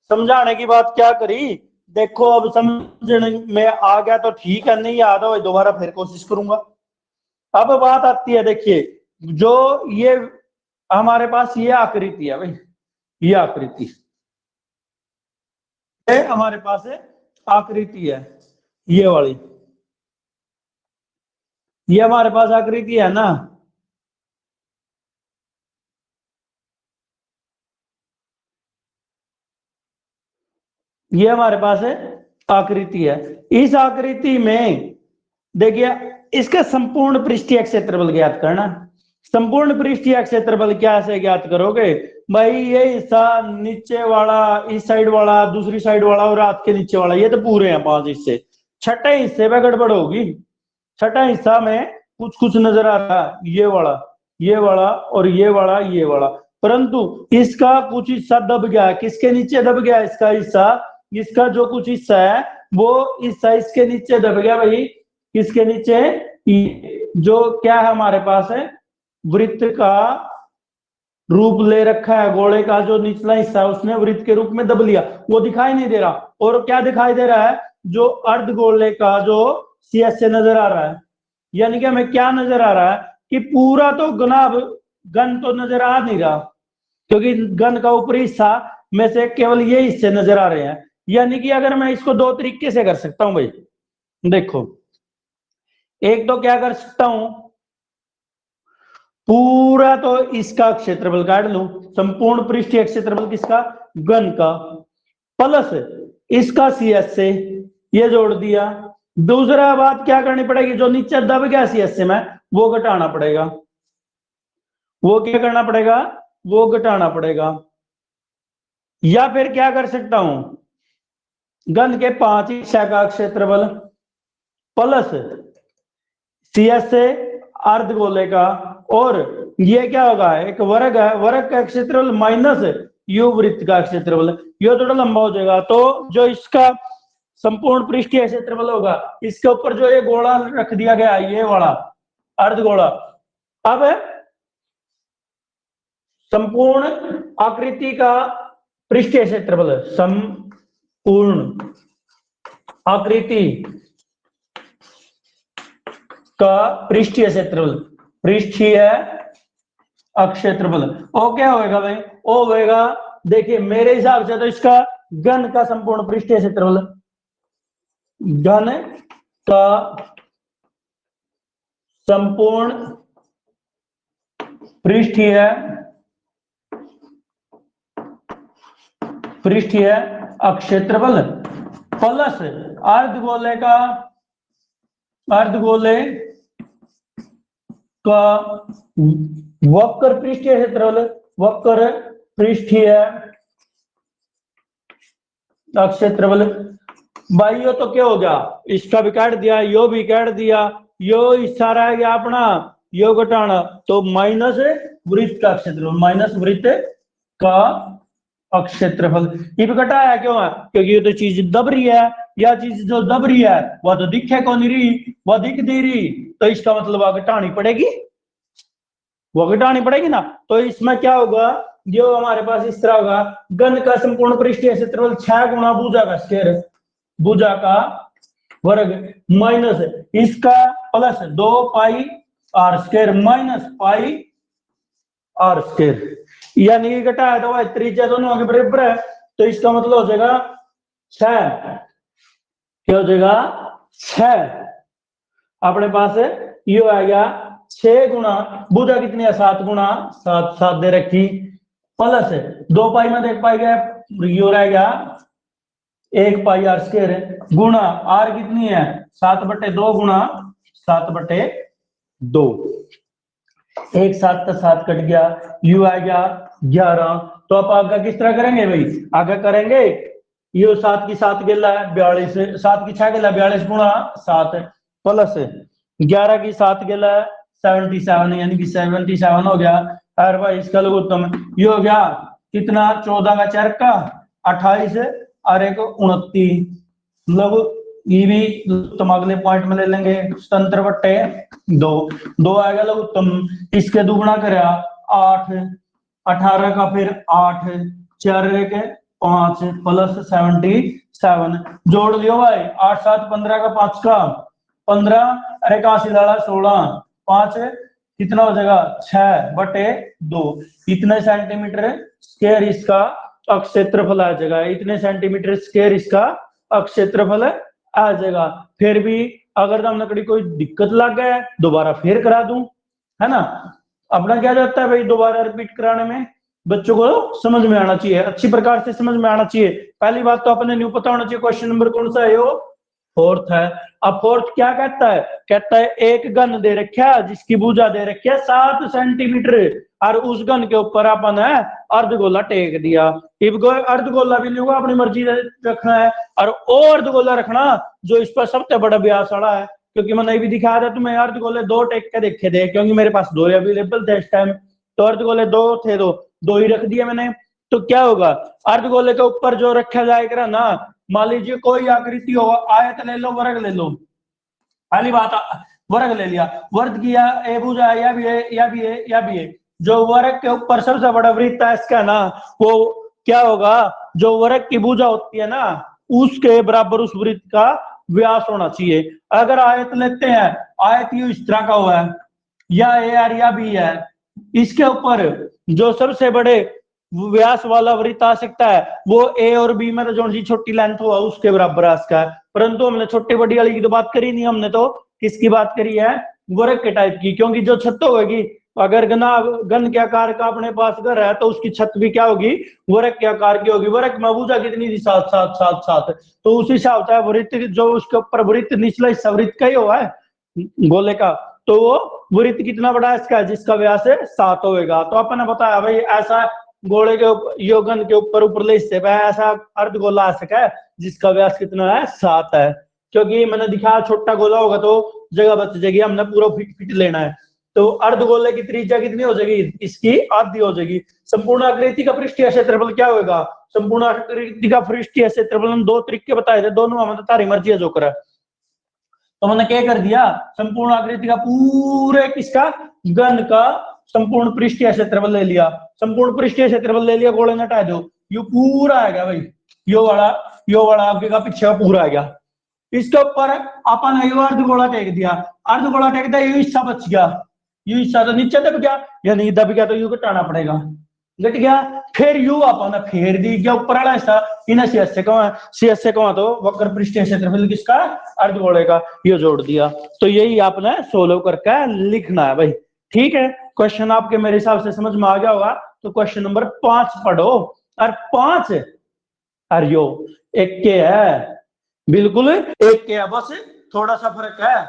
समझाने की बात क्या करी, देखो अब समझने में आ गया तो ठीक है, नहीं याद हो दोबारा फिर कोशिश करूंगा। अब बात आती है, देखिए जो ये हमारे पास ये आकृति है भाई, ये आकृति हमारे पास है, आकृति है ये वाली, ये हमारे पास आकृति है ना, ये हमारे पास है आकृति है। इस आकृति में देखिए इसका संपूर्ण पृष्ठीय क्षेत्रफल ज्ञात करना। संपूर्ण पृष्ठीय क्षेत्रफल क्या से ज्ञात करोगे भाई, ये हिस्सा नीचे वाला, इस साइड वाला, दूसरी साइड वाला और हाथ के नीचे वाला, ये तो पूरे हैं 5 हिस्से। छठे हिस्से में गड़बड़ होगी, छठा हिस्सा में कुछ नजर आ रहा है, ये वाला और ये वाला, परंतु इसका कुछ हिस्सा दब गया है। किसके नीचे दब गया इसका हिस्सा? इसका जो कुछ हिस्सा है वो हिस्सा इसके नीचे दब गया भाई। किसके नीचे? जो क्या है हमारे पास है, वृत्त का रूप ले रखा है, गोले का जो निचला हिस्सा है उसने वृत्त के रूप में दब लिया, वो दिखाई नहीं दे रहा। और क्या दिखाई दे रहा है? जो अर्धगोले का जो CSA नजर आ रहा है। यानी कि हमें क्या नजर आ रहा है कि पूरा तो गन तो नजर आ नहीं रहा, क्योंकि गन का ऊपरी हिस्सा में से केवल ये हिस्से नजर आ रहे हैं। यानी कि अगर मैं इसको दो तरीके से कर सकता हूं भाई, देखो, एक तो क्या कर सकता हूं, पूरा तो इसका क्षेत्रफल काट लूं, संपूर्ण पृष्ठीय क्षेत्रफल किसका? गन का, प्लस इसका CSA ये जोड़ दिया। दूसरा बात क्या करनी पड़ेगी, जो नीचे दब गया CSA में वो घटाना पड़ेगा। वो क्या करना पड़ेगा? वो घटाना पड़ेगा। या फिर क्या कर सकता हूं, गन के 5 हिस्सा का क्षेत्रफल प्लस CSA अर्धगोले का, और ये क्या होगा, एक वर्ग है, वर्ग का क्षेत्रफल माइनस यू वृत्त का क्षेत्रफल, ये थोड़ा लंबा हो जाएगा। तो जो इसका संपूर्ण पृष्ठीय क्षेत्रफल होगा, इसके ऊपर जो ये गोला रख दिया गया, ये वाला अर्धगोला, अब संपूर्ण आकृति का पृष्ठीय क्षेत्रफल, संपूर्ण आकृति का पृष्ठीय क्षेत्रफल, पृष्ठीय अक्षेत्रफल, ओ क्या होगा भाई? ओ होगा, देखिए मेरे हिसाब से तो इसका घन का संपूर्ण पृष्ठीय क्षेत्रफल, घन का संपूर्ण पृष्ठीय अक्षेत्रफल प्लस अर्धगोले का वक्र पृष्ठीय क्षेत्रफल, वक्र पृष्ठीय अक्षेत्रफल। भाई यो तो क्या हो गया, इसका भी काट दिया, यो भी काट दिया, यो हिस्सा रह गया अपना, यो घटाना, तो माइनस वृत्त का क्षेत्रफल, माइनस वृत्त का अक्षेत्रफल। ये भी घटाया क्यों है? क्योंकि ये तो चीज दब रही है, या चीज जो दब रही है वह तो दिखे को नहीं रही, वह दिख नहीं रही, तो इसका मतलब वह घटानी पड़ेगी, वह घटानी पड़ेगी ना। तो इसमें क्या होगा, जो हमारे पास इस तरह होगा, घन का संपूर्ण पृष्ठीय क्षेत्रफल 6 गुना भुजा का स्क्वायर, भुजा का वर्ग, माइनस इसका plus 2 pi R square minus pi R square. यानी कि घटाया तो भाई त्रिज्या दोनों के बराबर है, तो इसका मतलब हो जाएगा 6, क्या हो जाएगा 6। अपने पास ये आ गया 6 गुना, भुजा कितनी है 7 गुना 7, 7 दे रखी, प्लस 2 पाई में 1 पाई गया, ये रह गया 1 पाई आर स्क्वायर, गुना आर कितनी है 7/2 गुना 7/2, 1 7 का 7 कट गया, यू आ गया 11। तो आप आगे किस तरह करेंगे भाई, आगे करेंगे ये 7 की 7 गेला है 42, 7 की 6 गेला 42 गुणा 7 प्लस 11 की 7 गेला 77, यानी कि 77 हो गया। और भाई इसका लघुत्तम ये हो गया कितना, 14 का 4 का 28 और 1 29, लघु ये भी तुम अगले पॉइंट में ले लेंगे, स्वतंत्र बट्टे 2 आएगा लघुत्तम, इसके दुगुना करा 8, 18 का फिर 8, 4 के 5 प्लस 77, जोड़ लियो भाई 8 7 15 का 5 का 15, अरे का 16, 5 कितना हो जाएगा 6/2, इतने सेंटीमीटर स्क्वायर इसका अक्षेत्रफल आ जाएगा, इतने सेंटीमीटर स्क्वायर इसका अक्षेत्रफल आ जाएगा। फिर भी अगर हम लकड़ी कोई दिक्कत लग गया दोबारा फिर करा दूं, है ना, अपना क्या जाता है भाई दोबारा रिपीट कराने में, बच्चों को समझ में आना चाहिए, अच्छी प्रकार से समझ में आना चाहिए। पहली बात तो अपने न्यू पता होना चाहिए क्वेश्चन नंबर कौन सा है, वो 4th है। अब 4th क्या कहता है, कहता है एक गन दे रखा है जिसकी भुजा दे रखी है 7 सेंटीमीटर, और उस गन के ऊपर अपन है अर्धगोला टेक दिया। अर्धगोला भी नहीं होगा, अपनी मर्जी रखना है, और वो अर्धगोला रखना जो इस पर सबसे बड़ा व्यास वाला है, क्योंकि मैंने भी दिखाया था तुम्हें अर्धगोले 2 टेक के देखे थे, क्योंकि मेरे पास 2 अवेलेबल थे इस टाइम, तो अर्धगोले 2 थे, दो ही रख दिया मैंने। तो क्या होगा, अर्धगोले के ऊपर जो रखा जाएगा ना, मान लीजिए कोई आकृति हो, आयत ले लो, वर्ग ले लो, पहली बात वर्ग ले लिया, वर्ग किया, ए भुजा या भी है, या भी है, या भी है। जो वर्ग के ऊपर सबसे बड़ा वृत्त है इसका ना, वो क्या होगा, जो वर्ग की भुजा होती है ना, उसके बराबर उस वृत्त का व्यास होना चाहिए। अगर आयत लेते हैं, आयत यू इस तरह का हुआ है, या ए आर या बी है, इसके ऊपर जो सबसे बड़े व्यास वाला वृत्त आ सकता है वो ए और बी में तो जो सी छोटी लेंथ हुआ उसके बराबर आ सकता है। परंतु हमने छोटी बड़ी वाली की तो बात करी नहीं, हमने तो किसकी बात करी है, वर्ग के टाइप की। क्योंकि जो छत होगी, अगर घन के आकार का अपने पास घर है तो उसकी छत भी क्या होगी, वर्ग के आकार की होगी। वर्ग में भुजा कितनी थी, 7 7 7 7, तो उस हिसाब से वृत्त जो उसके ऊपर वृत्त निचला हिस्सा वृत्त का ही हुआ है गोले का, तो वो वृत्त कितना बड़ा है इसका, जिसका व्यास है 7 होगा। तो अपन ने बताया भाई ऐसा गोले के योगन के ऊपर ऊपरले हिस्से पे ऐसा अर्धगोला आ सका है जिसका व्यास कितना है, 7 है। क्योंकि मैंने दिखाया छोटा गोला होगा तो जगह बच जाएगी, हमने पूरा फिट फिट लेना है। तो अर्धगोले की त्रिज्या कितनी हो जाएगी, इसकी आधी हो जाएगी। संपूर्ण आकृति का पृष्ठीय क्षेत्रफल क्या होगा, संपूर्ण आकृति का पृष्ठीय क्षेत्रफल हम 2 तरीके बताए थे, दोनों हमें तारी मर्जी है जो करा। तो मैंने क्या कर दिया, संपूर्ण आकृति का पूरे किसका, घन का संपूर्ण पृष्ठीय क्षेत्रफल ले लिया, संपूर्ण पृष्ठीय क्षेत्रफल ले लिया, गोले ने हटा दो, ये पूरा आ गया भाई, यो वाला आपके का पीछे का पूरा आ गया। इसके ऊपर अपन ने अर्धगोला टेक दिया, अर्धगोला टेक दिया, ये हिस्सा बच गया, ये हिस्सा तो नीचे दब गया, या नहीं दब गया तो यू घटाना पड़ेगा, घट गया। फिर यू अपन फेर दी गया ऊपर वाला हिस्सा, इन्हें cs से कौन तो वक्र पृष्ठीय क्षेत्रफल किसका, अर्धगोले का, ये जोड़ दिया। तो यही आपने सोल्व करके लिखना है भाई, ठीक है। क्वेश्चन आपके मेरे हिसाब से समझ में आ गया होगा। तो क्वेश्चन नंबर 5 पढ़ो, और 5 अरियो एक के है, बिल्कुल एक के है, बस थोड़ा सा फर्क है,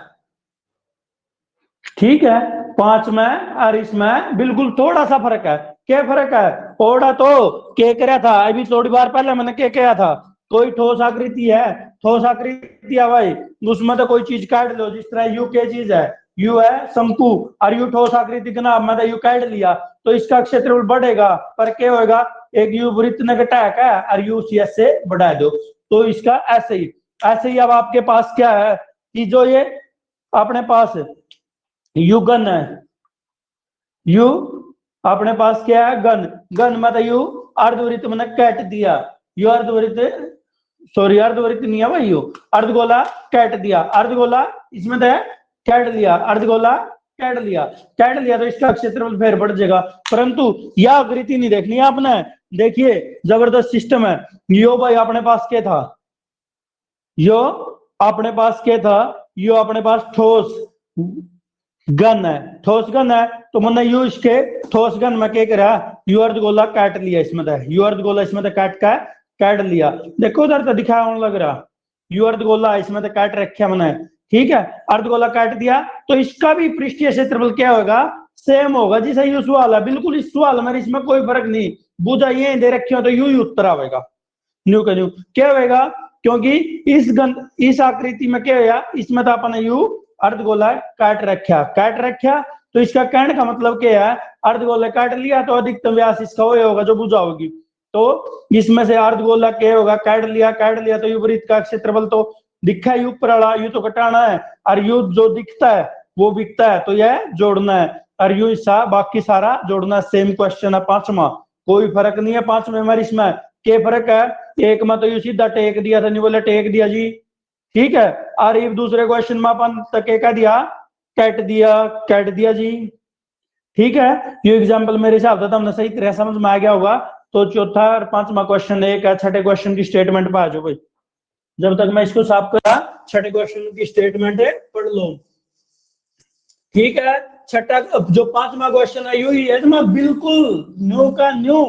ठीक है। 5 में और इसमें बिल्कुल थोड़ा सा फर्क है। क्या फर्क है, ओड़ा तो क्या करा था अभी थोड़ी बार पहले मैंने क्या किया था, कोई ठोस आकृति है, ठोस आकृति है भाई, उसमें तो कोई चीज काट लो, जिस तरह यू क्या चीज है, यू है शंकु, और यू ठोस आकृति का नाम, मैंने यू काट लिया तो इसका क्षेत्रफल बढ़ेगा, पर क्या होगा, एक यू वृत्त ने घटाया क्या, और यू सी से बढ़ा दो, तो इसका ऐसे ही। अब आपके पास क्या है कि जो ये अपने पास यू घन है, यू अपने पास क्या है, घन मतलब यू अर्धवृत्त मैंने काट दिया, यू अर्धवृत्त, सॉरी अर्धवृत्त नहीं है भाई, यू अर्धगोला काट दिया, अर्धगोला इसमें तो काट लिया, अर्धगोला काट लिया तो इसका क्षेत्रफल फिर बढ़ जाएगा। परंतु यह आकृति नहीं देखनी है आपने, देखिए जबरदस्त सिस्टम है। यो भाई अपने पास क्या था, यो अपने पास क्या था, यो अपने पास ठोस घन है, ठोस घन है, तो मैंने यू इसके ठोस घन में क्या करा, यू अर्धगोला काट लिया, इसमें तो यू अर्धगोला इसमें तो काट लिया, देखो उधर तो दिखाया होने लग रहा, यू अर्धगोला इसमें तो काट रखा मैंने, ठीक है, अर्धगोला काट दिया, तो इसका भी पृष्ठीय क्षेत्रफल क्या होगा, सेम होगा जैसे यू सवाल है, बिल्कुल इस सवाल में इसमें कोई फर्क नहीं, बुझा ये दे रखी हो तो यू ही उत्तर आएगा, न्यू का न्यू क्या होगा, क्योंकि इस आकृति में क्या होगा, इसमें तो अपन यू अर्धगोला काट रखा, तो इसका कहने का मतलब क्या है, अर्धगोला काट लिया तो अधिकतम व्यास इसका वो होगा जो भुजा होगी, तो इसमें से अर्धगोला क्या होगा, काट लिया तो यू वृत्त का क्षेत्रफल तो दिखा है, यू ऊपर वाला यू तो घटाना है, और यू जो दिखता है वो बिकता है, तो यह जोड़ना है, और यू हिस्सा बाकी सारा जोड़ना। सेम क्वेश्चन है 5वां, कोई फर्क नहीं है 5वें में, इसमें क्या फर्क है, एक में तो यू सीधा टेक दिया था, नहीं बोले टेक दिया जी, ठीक है, और ये दूसरे क्वेश्चन में अपन तक क्या दिया, कैट दिया जी, ठीक है। ये एग्जांपल मेरे हिसाब से हमने सही तरह समझ में आ गया होगा। तो चौथा और 5वां क्वेश्चन एक है, छठे क्वेश्चन की स्टेटमेंट पे आ जाओ भाई, जब तक मैं इसको साफ करा छठे क्वेश्चन की स्टेटमेंट है पढ़ लो, ठीक है। छठा जो 5वां क्वेश्चन है यू ही है, बिल्कुल न्यू का न्यू,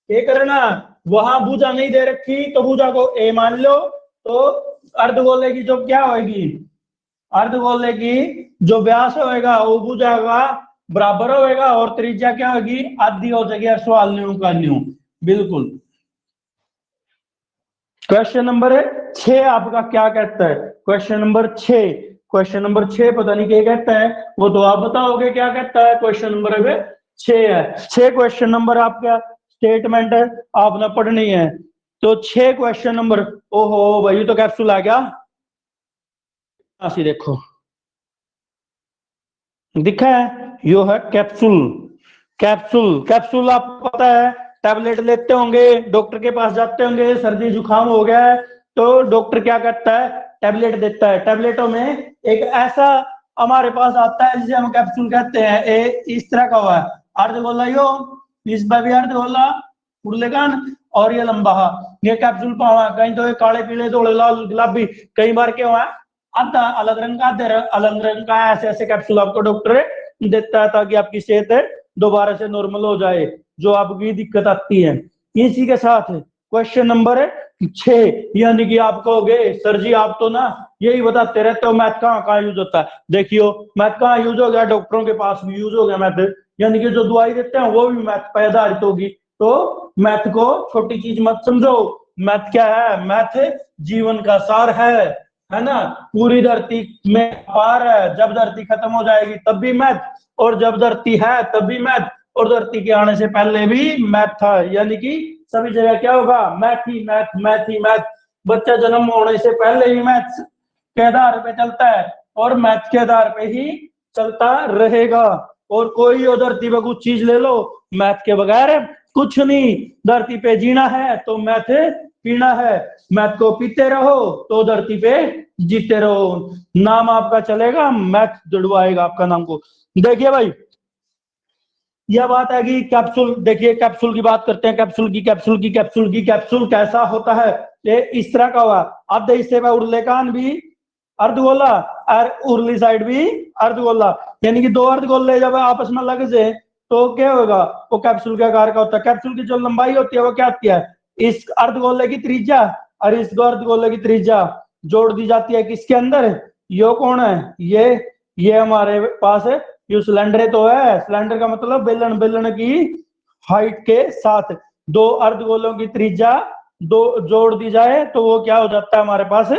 ये करना, वहां भुजा नहीं दे रखी तो भुजा को ए मान लो, तो अर्धगोले की जो क्या होगी, अर्धगोले की जो व्यास होगा वो भुजा का बराबर होगा, और त्रिज्या क्या होगी, आधी हो जाएगी, सवाल न्यू का न्यू, बिल्कुल। क्वेश्चन नंबर 6 आपका क्या कहता है, क्वेश्चन नंबर 6 पता नहीं क्या कहता है, वो तो आप बताओगे क्या कहता है। क्वेश्चन नंबर 6 है। 6 क्वेश्चन नंबर आपका स्टेटमेंट है, आपने पढ़नी है। तो 6 क्वेश्चन नंबर, ओहो भाई तो कैप्सूल आ गया, ऐसे देखो दिखा है, यो है कैप्सूल। कैप्सूल कैप्सूल आपको पता है, टैबलेट लेते होंगे, डॉक्टर के पास जाते होंगे, सर्दी जुकाम हो गया है तो डॉक्टर क्या करता है, टैबलेट देता है। टैबलेटों में एक ऐसा हमारे पास आता है जिसे हम कैप्सूल कहते हैं। इस तरह का हुआ है, अर्धगोला यो, इस पर भी अर्धगोला, उर्लेकान, और ये लंबा, ये कैप्सूल पावा। कहीं तो ये काले पीले धोले लाल गुलाबी, कई बार क्या हुआ है, आधा अलग रंग का, आधा अलग रंग का, ऐसे ऐसे कैप्सूल आपको डॉक्टर देता है ताकि आपकी सेहत दोबारा से नॉर्मल हो जाए, जो आपकी दिक्कत आती है। इसी के साथ क्वेश्चन नंबर 6, यानी कि आप कहोगे सर जी आप तो ना यही बताते रहते हो मैथ कहाँ कहाँ यूज होता है। देखियो मैथ कहाँ यूज हो गया, डॉक्टरों के पास भी यूज हो गया मैथ, यानी कि जो दवाई देते हैं वो भी मैथ पर आधारित होगी। तो मैथ को छोटी चीज मत समझो। मैथ क्या है, मैथ जीवन का सार है ना। पूरी धरती में पार है, जब धरती खत्म हो जाएगी तब भी मैथ, और जब धरती है तब भी मैथ, और धरती के आने से पहले भी मैथ था, यानी कि सभी जगह क्या होगा, मैथ ही मैथ, मैथ ही मैथ। बच्चा जन्म होने से पहले ही मैथ के आधार पे चलता है और मैथ के आधार पे ही चलता रहेगा। और कोई धरती पे कुछ चीज ले लो, मैथ के बगैर कुछ नहीं। धरती पे जीना है तो मैथ पीना है, मैथ को पीते रहो तो धरती पे जीते रहो। नाम आपका चलेगा, मैथ जुड़वाएगा आपका नाम को। देखिए भाई यह बात है कि कैप्सूल, देखिए कैप्सूल की बात करते हैं, कैप्सूल की कैप्सूल की कैप्सूल की कैप्सूल कैसा होता है, ये इस तरह का हुआ। आधे हिस्से में उर्लेकान भी अर्धगोला और उर्ली साइड भी अर्धगोला, यानी कि दो अर्धगोले जब आपस में लग जाए तो क्या होगा, वो कैप्सूल के आकार का होता है। कैप्सूल की जो लंबाई होती है वो क्या होती है, इस अर्धगोले की त्रिज्या और इस अर्धगोले की त्रिज्या जोड़ दी जाती है किसके अंदर, यो कौन है, ये हमारे पास है, ये सिलेंडर तो है। सिलेंडर का मतलब बेलन, बेलन की हाइट के साथ दो अर्धगोलों की त्रिज्या दो जोड़ दी जाए तो वो क्या हो जाता है, हमारे पास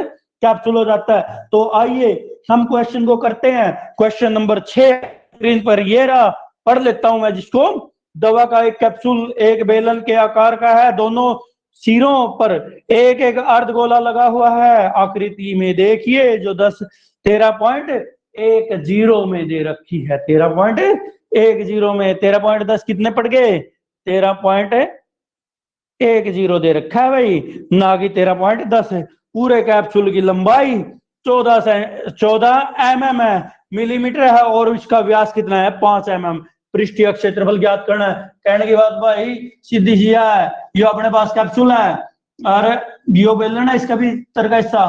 कैप्सूल हो जाता है। तो आइए हम क्वेश्चन को करते हैं। क्वेश्चन नंबर 6 स्क्रीन पर ये रहा, पढ़ लेता हूं मैं जिसको। दवा का एक कैप्सूल एक बेलन के आकार का है, दोनों सिरों पर एक एक अर्धगोला लगा हुआ है। आकृति में देखिए जो 13.10 में दे रखी है, 13.10 में, 13.10 कितने पड़ गए, 13.10 दे रखा है भाई, ना कि 13.10। पूरे कैप्सूल की लंबाई 14 है, मिलीमीटर है, और इसका व्यास कितना है, 5 पृष्ठीय क्षेत्रफल ज्ञात करना है। कहने की बात भाई सीधी सी है, ये अपने पास कैप्सूल है और यो बेलन है, इसका भी तरह का हिस्सा,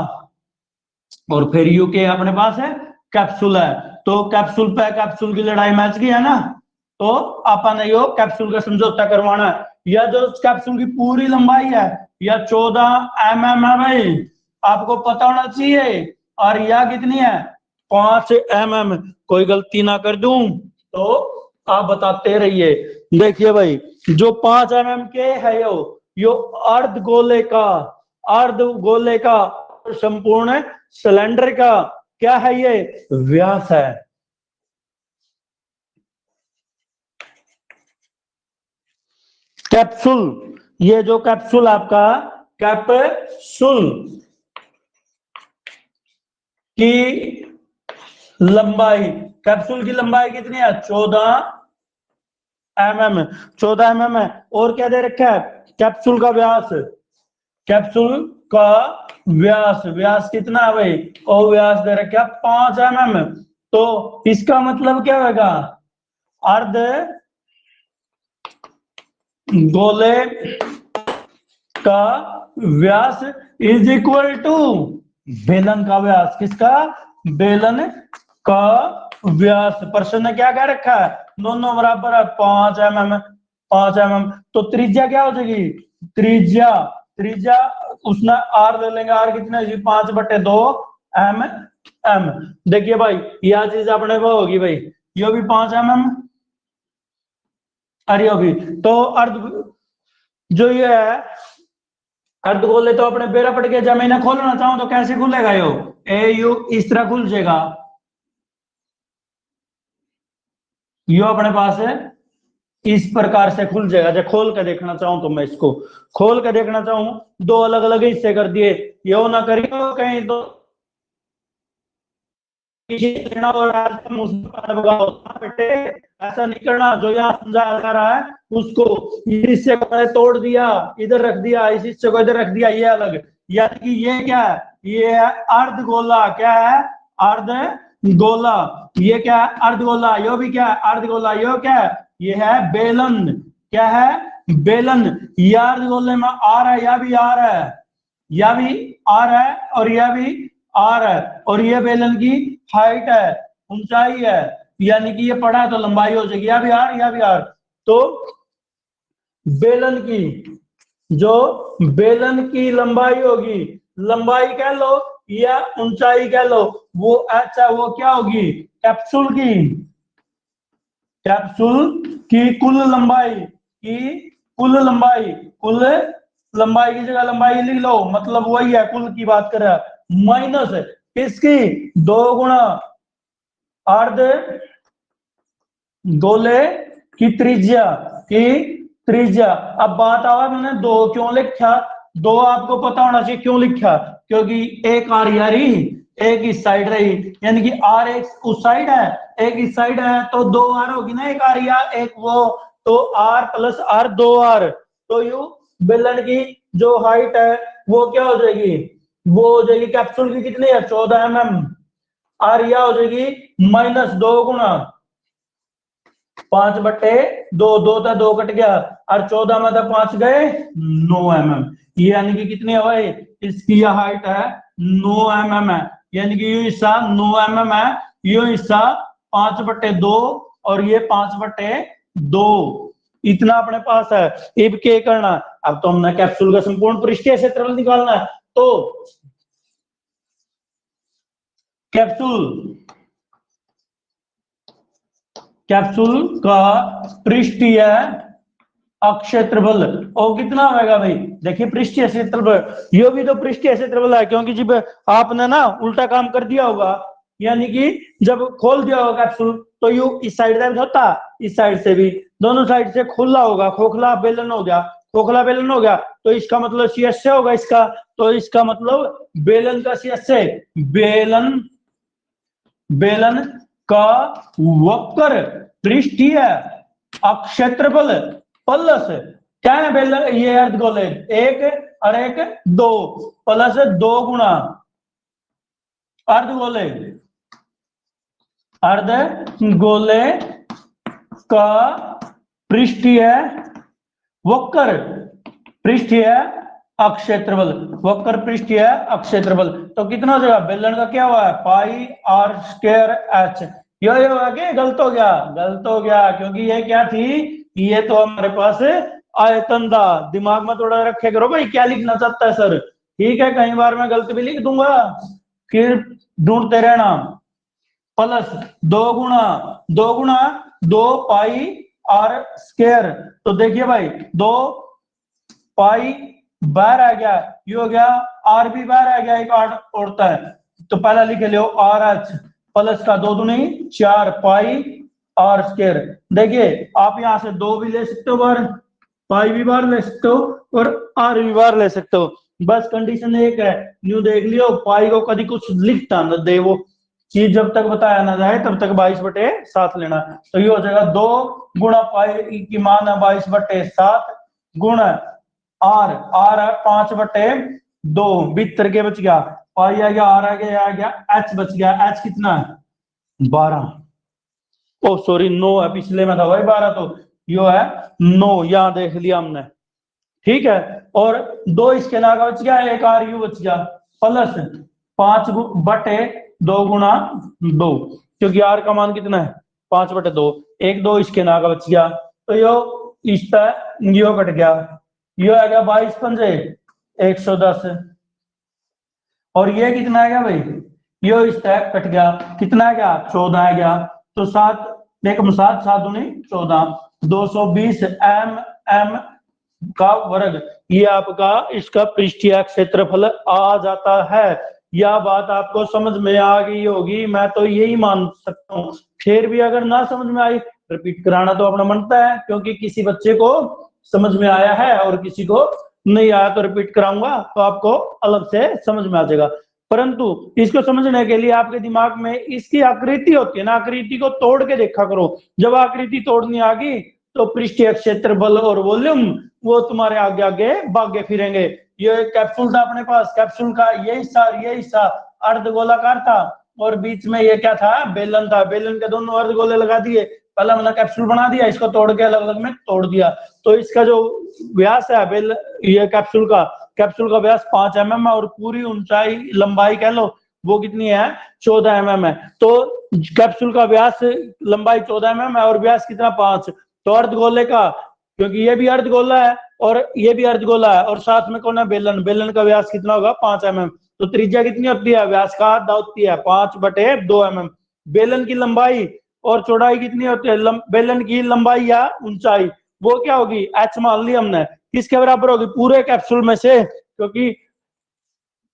और फिर यू के अपने पास है कैप्सूल है। तो कैप्सूल पे कैप्सूल की लड़ाई मैच गई है ना, तो अपन यो कैप्सूल का समझौता करवाना है। यह जो कैप्सूल की पूरी लंबाई है यह 14 है भाई, आपको पता होना चाहिए। और यह कितनी है, 5 कोई गलती ना कर दूं तो आप बताते रहिए। देखिए भाई जो 5 के है यो अर्ध गोले का संपूर्ण सिलेंडर का क्या है, ये व्यास है। कैप्सूल, ये जो कैप्सूल आपका कैप्सूल की लंबाई, कैप्सूल की लंबाई कितनी है, 14 है। और क्या दे रखा है, कैप्सूल का व्यास, कैप्सूल का व्यास, व्यास कितना है भाई, और व्यास दे रखा है 5 तो इसका मतलब क्या होगा, अर्ध गोले का व्यास इज इक्वल टू बेलन का व्यास, किसका, बेलन का व्यास। प्रश्न ने क्या कह रखा है, दोनों बराबर है, 5 तो त्रिज्या क्या हो जाएगी, त्रिज्या, त्रिज्या उसने आर ले लेंगे, आर कितने 5/2 एम। देखिए भाई यह चीज अपने को होगी भाई, ये भी 5 अरे होगी। तो अर्ध जो ये है अर्धगोले तो अपने बेरा पट के, जब मैं इन्हें खोलना चाहूं तो कैसे खुलेगा, यू इस तरह खुल जाएगा, यो अपने पास है इस प्रकार से खुल जाएगा। जब खोल के देखना चाहूं तो मैं इसको खोल के देखना चाहूं, दो अलग अलग हिस्से कर दिए, यो ना करियो कहीं दो और बेटे ऐसा नहीं करना। जो यहाँ समझाया जा रहा है उसको, इस हिस्से को मैंने तोड़ दिया, इधर रख दिया, इस हिस्से को इधर रख दिया, ये अलग। यानी कि ये क्या है, ये है अर्धगोला। क्या है, अर्धगोला। ये क्या है, अर्धगोला। यो भी क्या है, अर्धगोला। यो क्या है, ये है बेलन। क्या है, बेलन। ये अर्धगोले में आर है, या भी आर है, या भी आर है, और यह भी आर है, और ये बेलन की हाइट है, ऊंचाई है। यानी कि ये पड़ा है तो लंबाई हो जाएगी, या भी आर, या भी आर। तो बेलन की, जो बेलन की लंबाई होगी, लंबाई कह लो या ऊंचाई कह लो, वो एच है, वो क्या होगी, कैप्सूल की, कैप्सूल की कुल लंबाई, की कुल लंबाई, कुल लंबाई की जगह लंबाई लिख लो, मतलब वही है, कुल की बात कर रहा है, माइनस किसकी, 2 गुणा अर्ध गोले की त्रिज्या, की त्रिज्या। अब बात आवा मैंने 2 क्यों लिखा, 2 आपको पता होना चाहिए क्यों लिखा, क्योंकि एक आर यारी एक इस साइड रही, यानी कि आर एक उस साइड है, एक इस साइड है, तो 2 आर होगी ना, एक आर या एक वो, तो आर प्लस आर 2 आर। तो यू बेलन की जो हाइट है वो क्या हो जाएगी, वो हो जाएगी कैप्सूल की कितनी है, 14 mm। आर या हो जाएगी माइनस 2 गुणा 5/2, 2 था 2 कट गया, और 14 में था 5 गए 9 mm। ये यानी कि कितनी है भाई, इसकी हाइट है 9 mm है, यानी कि ये हिस्सा 9 mm है, ये हिस्सा 5/2 और ये 5/2, इतना अपने पास है। अब क्या करना, अब तो हमने कैप्सूल का संपूर्ण पृष्ठीय क्षेत्रफल निकालना है। तो कैप्सूल, कैप्सूल का पृष्ठीय अक्षेत्रफल और कितना होगा भाई, देखिए पृष्ठीय क्षेत्रफल, ये भी तो पृष्ठीय क्षेत्रफल है, क्योंकि जब आपने ना उल्टा काम कर दिया होगा, यानी कि जब खोल दिया होगा कैप्सूल, तो यू इस साइड से होता, इस साइड से भी, दोनों साइड से खुला होगा, खोखला बेलन हो गया, खोखला बेलन हो गया, तो इसका मतलब CSA होगा इसका, तो इसका मतलब बेलन का CSA, बेलन, बेलन का वक्र पृष्ठीय अक्षेत्रफल प्लस क्या है, बेलन ये अर्धगोले, एक और एक 2 प्लस 2 गुणा अर्धगोले, अर्धगोले का पृष्ठीय वक्र, पृष्ठीय अक्षेत्रफल, वक्र पृष्ठीय अक्षेत्रफल। तो कितना हो जाएगा, बेलन का क्या हुआ है, पाई आर स्क्वायर एच। यो आगे गलत हो गया, गलत हो गया, क्योंकि ये क्या थी, ये तो हमारे पास आयतन था। दिमाग में थोड़ा रखे करो भाई, क्या लिखना चाहता है सर, ठीक है, कई बार मैं गलत भी लिख दूंगा, फिर ढूंढते रहना। प्लस 2 पाई आर स्क्वायर, तो देखिए भाई 2 पाई बाहर आ गया, ये हो गया, आर भी बाहर आ गया, एक आर उड़ता है, तो पहला लिख लो आर एच, प्लस का 2 दूनी 4 पाई आर स्क्वायर। देखिए आप यहां से 2 भी ले सकते हो बाहर, पाई भी बाहर ले सकते हो, और आर भी बाहर ले सकते हो, बस कंडीशन एक है, न्यू देख लियो, पाई को कभी कुछ लिखता न दे, वो चीज जब तक बताया ना जाए तब तक 22/7 लेना। तो ये हो जाएगा 2 गुणा पाई की मान है 22/7 गुणा आर, आर है 5/2, भीतर के बच गया, पाई आ गया, आर आ गया, एच बच गया, एच कितना है 12, ओ सॉरी 9 है, पिछले में था भाई 12, तो यो है 9, यहां देख लिया हमने, ठीक है। और 2 इसके नाका बच गया, एक आर यू बच गया, प्लस 5/2 गुणा 2, क्योंकि आर का मान कितना है 5/2, 1 2 इसके नाका बच गया, तो यो इसका यो कट गया, यो आ गया 22 पंजे 110, और ये कितना आ गया भाई, यो इसका कट गया, कितना आ गया 14 आ गया, तो 7 7 7 दूनी 14, 220 mm का वर्ग, ये आपका इसका पृष्ठीय क्षेत्रफल आ जाता है। यह बात आपको समझ में आ गई होगी, मैं तो यही मान सकता हूँ, फिर भी अगर ना समझ में आई रिपीट कराना तो अपना बनता है, क्योंकि किसी बच्चे को समझ में आया है और किसी को नहीं आया तो रिपीट कराऊंगा तो आपको अलग से समझ में आ जाएगा। परंतु इसको समझने के लिए आपके दिमाग में इसकी आकृति होती है ना, आकृति को तोड़ के देखा करो। जब आकृति तोड़नी आ गई तो पृष्ठीय क्षेत्रफल और वॉल्यूम वो तुम्हारे आगे आगे भागे फिरेंगे। ये कैप्सूल था अपने पास, कैप्सूल का ये हिस्सा अर्धगोलाकार था और बीच में ये क्या था, बेलन था। बेलन के दोनों अर्धगोले लगा दिए, पहला मैंने कैप्सूल बना दिया, इसको तोड़ के अलग अलग में तोड़ दिया। तो इसका जो व्यास है बेल ये कैप्सूल का व्यास 5 mm है और पूरी ऊंचाई लंबाई कह लो वो कितनी है, 14 mm है। तो कैप्सूल का व्यास लंबाई 14 mm है और व्यास कितना 5। तो अर्धगोले का, क्योंकि ये भी अर्धगोला है और ये भी अर्धगोला है और साथ में कौन है, बेलन। बेलन का व्यास कितना होगा 5 mm। तो त्रिज्या कितनी होती है, व्यास का आधा होती है 5/2 mm। बेलन की लंबाई और चौड़ाई कितनी होती है, बेलन की लंबाई या ऊंचाई वो क्या होगी, h मान ली हमने, किसके बराबर होगी, पूरे कैप्सूल में से। क्योंकि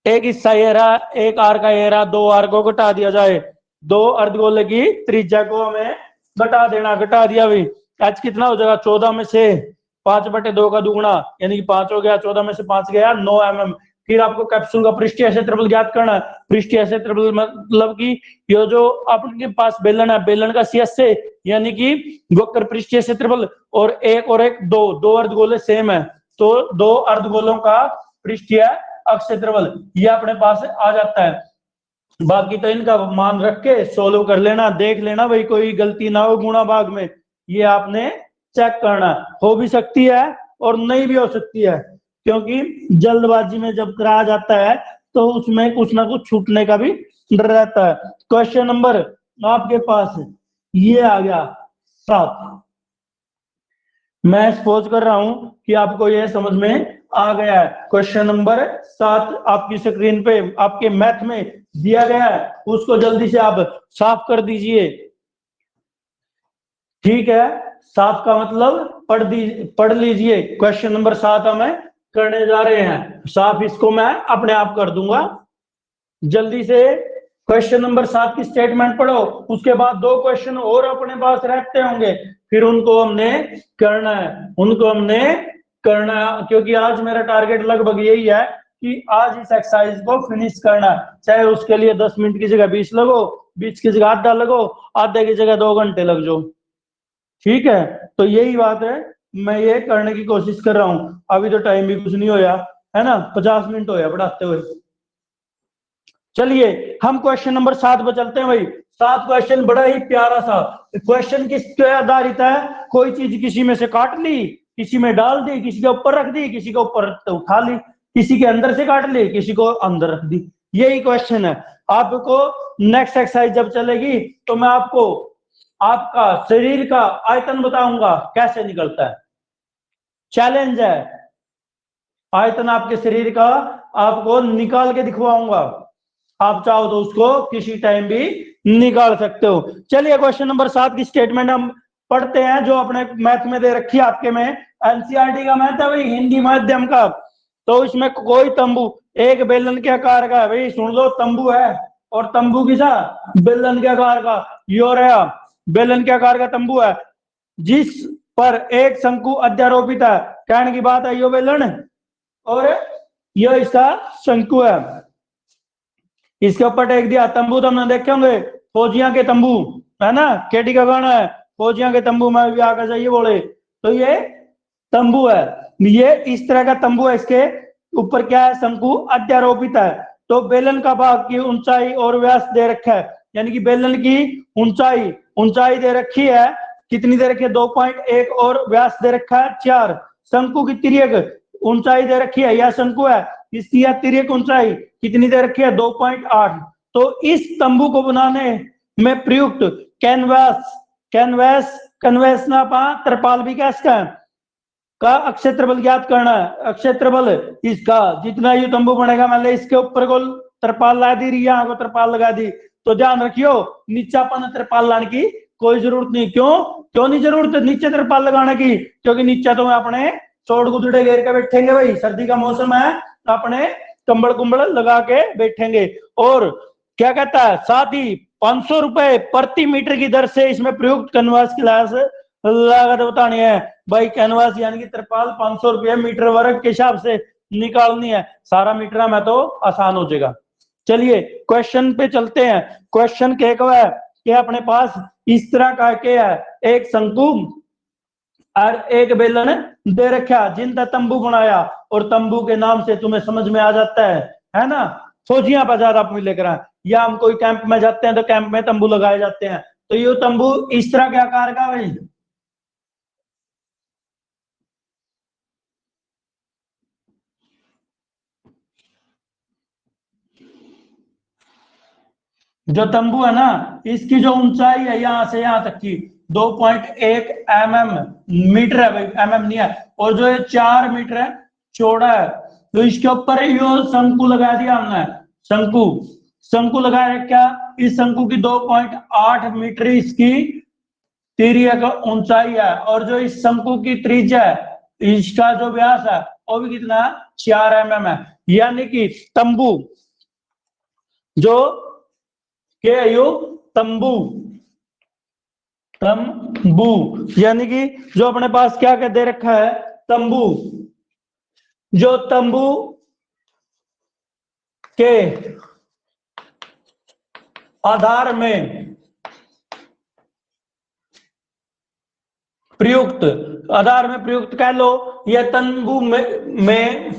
एक हिस्सा ये रहा, एक आर का ये रहा, 2 आर को घटा दिया जाए, 2 अर्धगोले की त्रिज्या को हमें घटा देना, घटा दिया भाई, h कितना हो जाएगा, 14 में से 5/2 का दुगुना यानी कि 5 हो गया, 14 में से 5 गया 9 mm। फिर आपको कैप्सूल का पृष्ठीय क्षेत्रफल ज्ञात करना है। पृष्ठीय क्षेत्रफल मतलब कि ये जो आपके पास बेलन है, बेलन का CSA यानी कि वक्र पृष्ठीय क्षेत्रफल और एक दो अर्धगोले सेम है तो 2 अर्धगोलों का पृष्ठीय क्षेत्रफल ये अपने पास आ जाता है। बाकी तो इनका मान रख के सोल्व कर लेना, देख लेना भाई कोई गलती ना हो गुणा भाग में, ये आपने चेक करना। हो भी सकती है और नहीं भी हो सकती है, क्योंकि जल्दबाजी में जब कराया जाता है तो उसमें कुछ ना कुछ छूटने का भी डर रहता है। क्वेश्चन नंबर आपके पास ये आ गया 7। मैं सपोज कर रहा हूं कि आपको ये समझ में आ गया है। क्वेश्चन नंबर 7 आपकी स्क्रीन पे आपके मैथ में दिया गया है, उसको जल्दी से आप साफ कर दीजिए। ठीक है, 7 का मतलब पढ़ लीजिए। क्वेश्चन नंबर 7 हमें करने जा रहे हैं, साफ इसको मैं अपने आप कर दूंगा। जल्दी से क्वेश्चन नंबर 7 की स्टेटमेंट पढ़ो, उसके बाद 2 क्वेश्चन और अपने पास रहते होंगे, फिर उनको हमने करना है, क्योंकि आज मेरा टारगेट लगभग यही है कि आज इस एक्सरसाइज को फिनिश करना है। चाहे उसके लिए 10 मिनट की जगह 20 लगो, 20 की जगह आधा लगो, आधे की जगह 2 घंटे लग जाओ। ठीक है, तो यही बात है, मैं ये करने की कोशिश कर रहा हूं। अभी तो टाइम भी कुछ नहीं होया है ना, 50 मिनट होया पढ़ाते हुए। चलिए हम क्वेश्चन नंबर 7 पर चलते हैं भाई। 7 क्वेश्चन बड़ा ही प्यारा सा क्वेश्चन, किस पे आधारित है, कोई चीज किसी में से काट ली, किसी में डाल दी, किसी के ऊपर रख दी, किसी के ऊपर उठा ली, किसी के अंदर से काट ली, किसी को अंदर रख दी, यही क्वेश्चन है। आपको नेक्स्ट एक्सरसाइज जब चलेगी तो मैं आपको आपका शरीर का आयतन बताऊंगा कैसे निकलता है। चैलेंज है, आयतन आपके शरीर का आपको निकाल के दिखवाऊंगा, आप चाहो तो उसको किसी टाइम भी निकाल सकते हो। चलिए क्वेश्चन नंबर 7 की स्टेटमेंट हम पढ़ते हैं, जो अपने मैथ में दे रखी है, आपके में एनसीईआरटी का मैथ है भाई, हिंदी माध्यम का। तो इसमें कोई तंबू एक बेलन के आकार का है भाई, सुन लो, तंबू है और तंबू किसा, बेलन के आकार का, यो रहा बेलन के आकार का तंबू है, जिस पर एक शंकु अध्यारोपित है। कहने की बात है यो बेलन और यो इसका शंकु है, इसके ऊपर टेक दिया। तंबू तो हमने देखे होंगे, फौजियां के तंबू है ना, केटी का गाना है, फौजियां के तंबू में भी आकर जाइए बोले, तो ये तंबू है, ये इस तरह का तंबू है, इसके ऊपर क्या है, शंकु अध्यारोपित है। तो बेलन का भाग की ऊंचाई और व्यास दे रखा है, यानी कि बेलन की ऊंचाई दे रखी है, कितनी दे रखी है 2.1 और व्यास दे रखा है 4। शंकु की तिर्यक ऊंचाई दे रखी है, यह शंकु है, इसकी यह तिर्यक ऊंचाई कितनी दे रखी है 2.8। तो इस तंबू को बनाने में प्रयुक्त कैनवास ना पा तरपाल भी क्या इसका का अक्षेत्रफल ज्ञात करना है। अक्षेत्रफल इसका जितना ये तंबू बनेगा, मान लो इसके ऊपर को तरपाल ला दी, यहाँ को तरपाल लगा दी, तो ध्यान रखियो नीचा अपन तरपाल लाने की कोई जरूरत नहीं। क्यों नहीं जरूरत नीचे तरपाल लगाने की, क्योंकि नीचे तो अपने चौड़ गुदड़े घेर के बैठेंगे भाई, सर्दी का मौसम है, अपने कंबल कुंबल लगा के बैठेंगे। और क्या कहता है, साथ ही 500 रुपए प्रति मीटर की दर से इसमें प्रयुक्त कैनवास की लागत बतानी है भाई। कैनवास यानी कि तिरपाल 500 रुपये मीटर वर्ग के हिसाब से निकालनी है। सारा मीटर में तो आसान हो जाएगा। चलिए क्वेश्चन पे चलते हैं। क्वेश्चन क्या है कि अपने पास इस तरह का क्या है, एक शंकु और एक बेलन दे रखा जिनका तंबू बनाया, और तंबू के नाम से तुम्हें समझ में आ जाता है ना, फौजियां बाजार आप लेकर आए, या हम कोई कैंप में जाते हैं तो कैंप में तंबू लगाए जाते हैं। तो ये तंबू इस तरह के आकार का भाई, जो तंबू है ना, इसकी जो ऊंचाई है यहां से यहां तक की 2.1 मीटर है भाई, नहीं है, और जो ये 4 मीटर है चौड़ा है। तो इसके ऊपर यो शंकु लगा दिया हमने, शंकु लगाया क्या, इस शंकु की 2.8 मीटर इसकी तिर्यक ऊंचाई है, और जो इस शंकु की त्रिज्या है, इसका जो व्यास है वो भी कितना है, 4 है। यानी कि तंबू जो के यू तंबू यानी कि जो अपने पास क्या दे रखा है, तंबू, जो तंबू के आधार में प्रयुक्त कह लो, यह तंबू में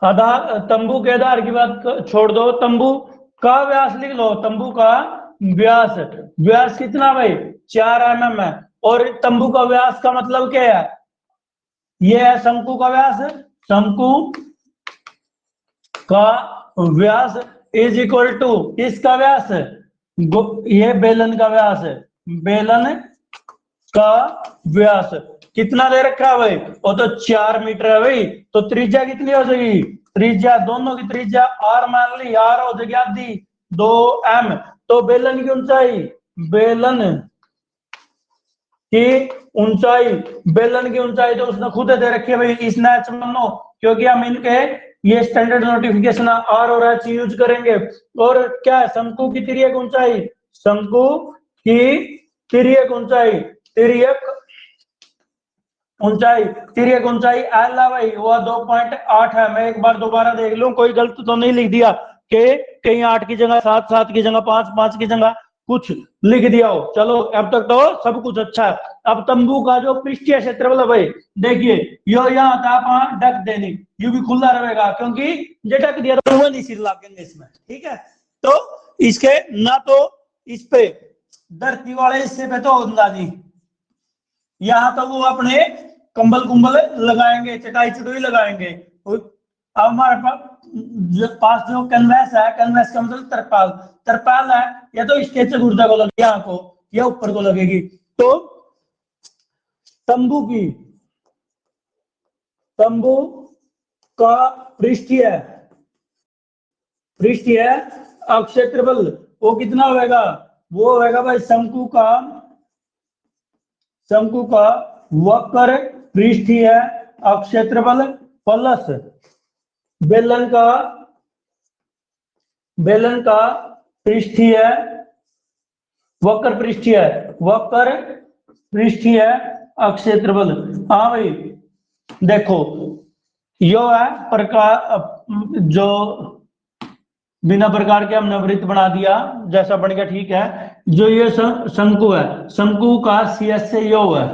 आधार, तंबू के आधार की बात छोड़ दो, तंबू का व्यास लिख लो, तंबू का व्यास कितना भाई, 4 है। और तंबू का व्यास का मतलब क्या है, यह है शंकु का व्यास, शंकु का व्यास इज इक्वल टू इसका व्यास, ये बेलन का व्यास है, बेलन का व्यास कितना दे रखा है भाई, वो तो 4 मीटर है भाई। तो त्रिज्या कितनी हो जाएगी, त्रिज्या दोनों की त्रिज्या आर मान ली, आर हो जाएगी आधी 2m। तो बेलन की ऊंचाई, बेलन की ऊंचाई तो उसने खुद दे रखी है भाई, इसने एच मानो, क्योंकि हम इनके ये स्टैंडर्ड नोटिफिकेशन आर और एच यूज करेंगे। और क्या है, शंकु की तिर्यक ऊंचाई, शंकु की तिर्यक ऊंचाई एल है भाई, वो 2.8 है। मैं एक बार दोबारा देख लूं कोई गलत तो नहीं लिख दिया कि कहीं 8 की जगह 7, 7 की जगह 5, 5 की जगह कुछ लिख दिया हो। चलो अब तक तो सब कुछ अच्छा है। अब तंबू का जो पृष्ठीय क्षेत्रफल है भाई, देखिए यो यहाँ था, आप ढक देनी, यू भी खुला रहेगा, क्योंकि जे ढक दिया तो वो नहीं सिर लागेंगे इसमें, ठीक है। तो इसके ना तो इस पे धरती वाले हिस्से पे तो होगा नहीं, यहाँ तो वो अपने कंबल लगाएंगे, चटाई लगाएंगे। अब हमारे पास जो कैनवास है, कैनवास का मतलब तरपाल है, या तो इसके चतुर्था को लगेगी, यहाँ को या ऊपर को लगेगी। तो तंबू का पृष्ठीय क्षेत्रफल वो कितना होगा, वो होगा भाई शंकु का वक्र पृष्ठीय क्षेत्रफल प्लस बेलन का पृष्ठीय वक्र पृष्ठीय क्षेत्रफल। हाँ भाई देखो, यो है प्रकार, जो बिना प्रकार के हमने वृत्त बना दिया, जैसा बन गया, ठीक है। जो ये शंकु है, शंकु का सीएस से यो है,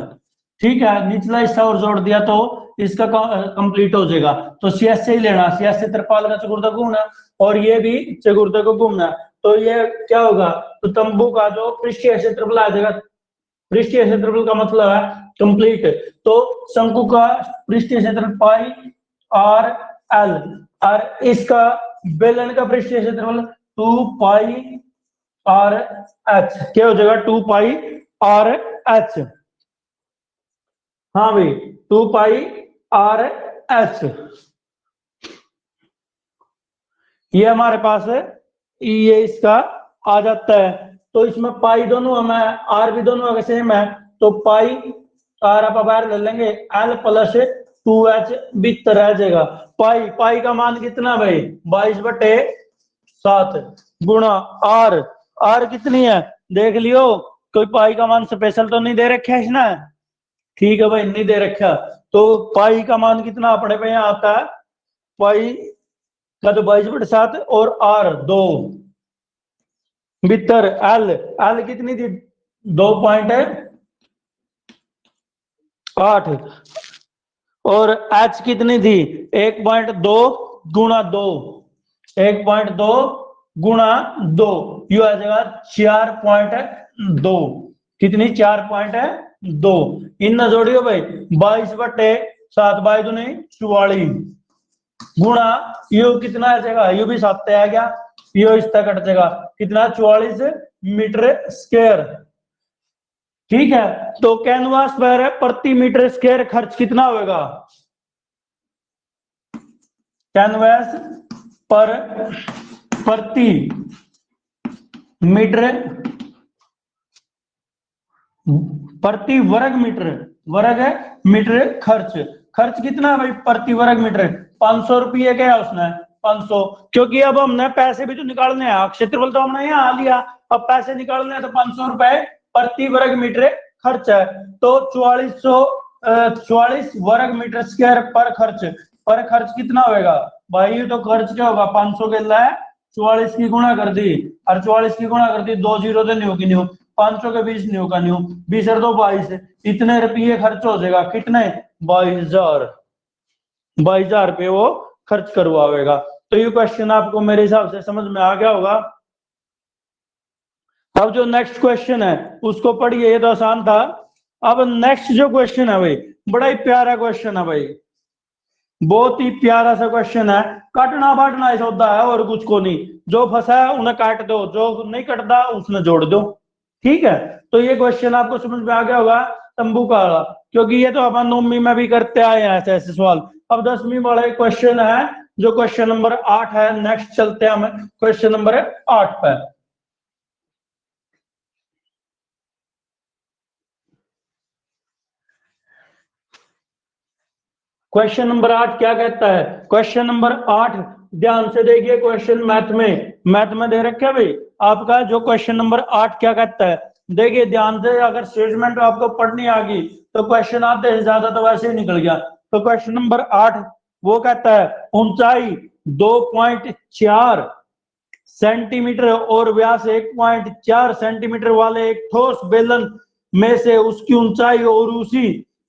ठीक है, निचला हिस्सा और जोड़ दिया तो इसका कंप्लीट हो जाएगा। तो सीएस से ही लेना, सीएस से त्रिपाल का चतुर्थक घूमना, और ये भी चतुर्थक को घूमना। तो ये क्या होगा, तो तंबू का जो पृष्ठीय क्षेत्रफल आ जाएगा, पृष्ठीय क्षेत्रफल का मतलब है कंप्लीट। तो शंकु का पृष्ठीय क्षेत्रफल पाई आर एल, और इसका बेलन का पृष्ठीय क्षेत्रफल 2 पाई आर एच, क्या हो जाएगा 2 पाई आर एच। हाँ भाई 2 पाई आर एच, ये हमारे पास है, ये इसका आ जाता है। तो इसमें पाई दोनों हमें, आर भी दोनों अगर सेम है, तो पाई आर आप बाहर ले लेंगे, एल प्लस 2h भीतर रह जाएगा। पाई का मान कितना भाई, 22/7, गुणा आर। आर कितनी है देख लियो, कोई पाई का मान स्पेशल तो नहीं दे रखा है इसने, ठीक है भाई नहीं दे रखा। तो पाई का मान कितना अपने पे यहाँ आता है, पाई का तो 22/7 और आर 2 भीतर एल, एल कितनी थी 2.8 और एच कितनी थी 1.2 गुणा 2, 1.2 गुणा 2, यू आ जाएगा 4.2, कितनी 4.2। इन न जोड़ियो भाई 22/7 बाई दूनी 44 गुणा यू कितना आ जाएगा, यू भी 7 आ गया, यू इस तक कट जाएगा कितना 44 मीटर स्क्वायर। ठीक है, तो कैनवास पर प्रति मीटर स्क्वायर खर्च कितना होगा, कैनवास पर प्रति मीटर, प्रति वर्ग मीटर खर्च, खर्च कितना है भाई प्रति वर्ग मीटर 500 रुपये क्या है उसने 500, क्योंकि अब हमने पैसे भी तो निकालने हैं, क्षेत्रफल तो हमने यहाँ लिया, अब पैसे निकालने हैं तो 500 रुपए प्रति वर्ग मीटर खर्च है। तो 44 वर्ग मीटर स्क्वायर पर खर्च कितना होगा भाई, ये तो खर्च क्या होगा 500 के ला है 44 की गुणा कर दी और 44 की गुणा कर दी, 2 जीरो तो न्यू की न्यू, 500 के 20 न्यू का न्यू, 20 और 2 22, इतने रुपये खर्च हो जाएगा, कितने 22,000 रुपये वो खर्च करवाएगा। तो ये क्वेश्चन आपको मेरे हिसाब से समझ में आ गया होगा। अब जो नेक्स्ट क्वेश्चन है उसको पढ़िए, ये तो आसान था। अब नेक्स्ट जो क्वेश्चन है भाई बड़ा ही प्यारा क्वेश्चन है भाई, बहुत ही प्यारा सा क्वेश्चन है, काटना बांटना ऐसा होता है और कुछ को नहीं, जो फंसा है उन्हें काट दो, जो नहीं कटता उसने जोड़ दो, ठीक है। तो ये क्वेश्चन आपको समझ में आ गया होगा तंबू का, क्योंकि ये तो अपन 9वीं में भी करते आए हैं ऐसे ऐसे सवाल। अब 10वीं वाला क्वेश्चन है जो क्वेश्चन नंबर 8 है, नेक्स्ट चलते हैं हम क्वेश्चन नंबर 8 पे। क्वेश्चन नंबर 8 क्या कहता है, क्वेश्चन नंबर 8 ध्यान से देखिए, क्वेश्चन मैथ में दे रखे भाई आपका, जो क्वेश्चन नंबर 8 क्या कहता है देखिए ध्यान से, अगर स्टेटमेंट आपको पढ़नी आ गई तो क्वेश्चन आधे से ज्यादा तो वैसे ही निकल गया। तो क्वेश्चन नंबर 8 वो कहता है ऊंचाई 2.4 सेंटीमीटर और व्यास 1.4 सेंटीमीटर वाले एक ठोस बेलन में से उसकी ऊंचाई और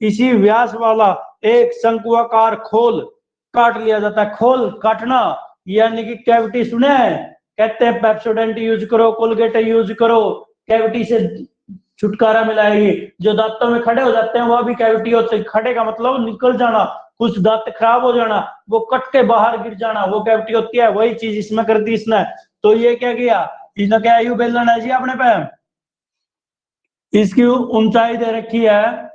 इसी व्यास वाला एक शंकुआकार खोल काट लिया जाता है। खोल काटना यानी कि कैविटी, सुने हैं कहते हैं पेप्सोडेंट यूज करो, कोलगेट यूज करो, कैविटी से छुटकारा मिलाएगी। जो दांतों में खड़े हो जाते हैं वह भी कैविटी होते हैं, खड़े का मतलब निकल जाना, कुछ दांत खराब हो जाना, वो कट के बाहर गिर जाना, वो कैविटी होती है। वही चीज इसमें कर दी इसने। तो ये क्या किया इसने, क्या यू बेलन है जी अपने पे, इसकी ऊंचाई दे रखी है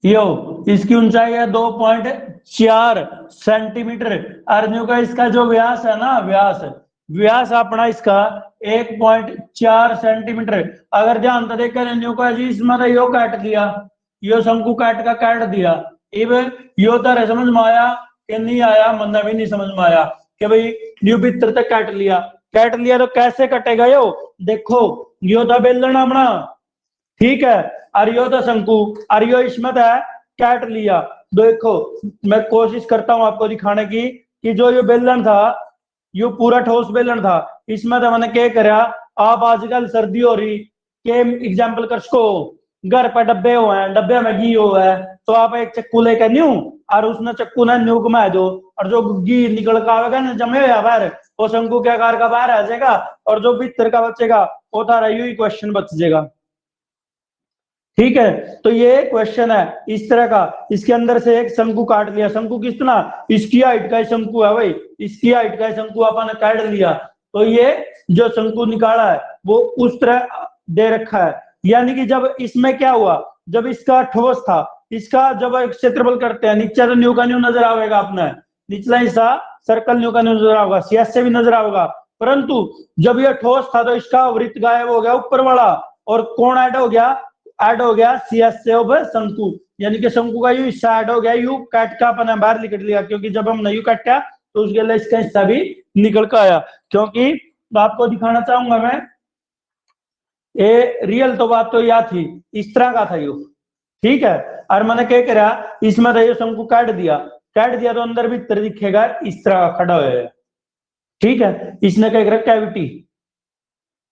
यो, इसकी ऊंचाई है 2.4 सेंटीमीटर, अर्न्यू का इसका जो व्यास है ना, व्यास अपना इसका 1.4 सेंटीमीटर। अगर ध्यान से देखकर अर्न्यू का जी इसमें तो यो काट दिया, यो शंकु काट दिया, इब यो तरह समझ में आया कि नहीं आया, मतलब भी नहीं समझ में आया कि भाई यो भीतर तक काट लिया तो कैसे कटेगा यो, देखो यो था बेलन अपना, ठीक है, अरियो तो शंकु, अरियो इसमें है काट लिया। देखो मैं कोशिश करता हूं आपको दिखाने की कि जो ये बेलन था ये पूरा ठोस बेलन था, इसमें तो मैंने क्या करा, आप आजकल सर्दी हो रही के एग्जाम्पल कर सको, घर पर डब्बे हुए हैं, डब्बे में घी हुआ है, तो आप एक चक्कू लेकर न्यू और उसने चक्कू ने न्यू घुमा दो, और जो घी निकल का आएगा ना जमे हुआ बाहर, वो शंकु के आकार का बाहर आ जाएगा, और जो भीतर का बचेगा वो था यू ही क्वेश्चन बच जाएगा, ठीक है। तो ये क्वेश्चन है इस तरह का, इसके अंदर से एक शंकु काट लिया, शंकु कितना, इसकी हाइट का शंकु है भाई, इसकी हाइट का शंकु अपन काट लिया, तो ये जो शंकु निकाला है वो उस तरह दे रखा है। यानी कि जब इसमें क्या हुआ, जब इसका ठोस था, इसका जब क्षेत्रफल करते हैं, नीचे तो न्यू का न्यू नजर आएगा अपना, निचला हिस्सा सर्कल न्यू का न्यू नजर आएगा, सीएस से भी नजर आएगा, परंतु जब ये ठोस था तो इसका वृत्त गायब हो गया ऊपर वाला, और कौन ऐड हो गया सी एस से शंकु, यानी कि शंकु का यू हिस्सा ऐड हो गया, यू काट का अपना बाहर निकल लिया, क्योंकि जब हमने यू काटा तो उसके लिए इसका हिस्सा भी निकल कर आया। क्योंकि आपको दिखाना चाहूंगा मैं, ये रियल तो बात तो या थी, इस तरह का था यू, ठीक है। और मैंने क्या करा, इसमें तो ये शंकु काट दिया तो अंदर भीतर दिखेगा इस तरह का खड़ा हुआ है, ठीक है। इसने क्या करा,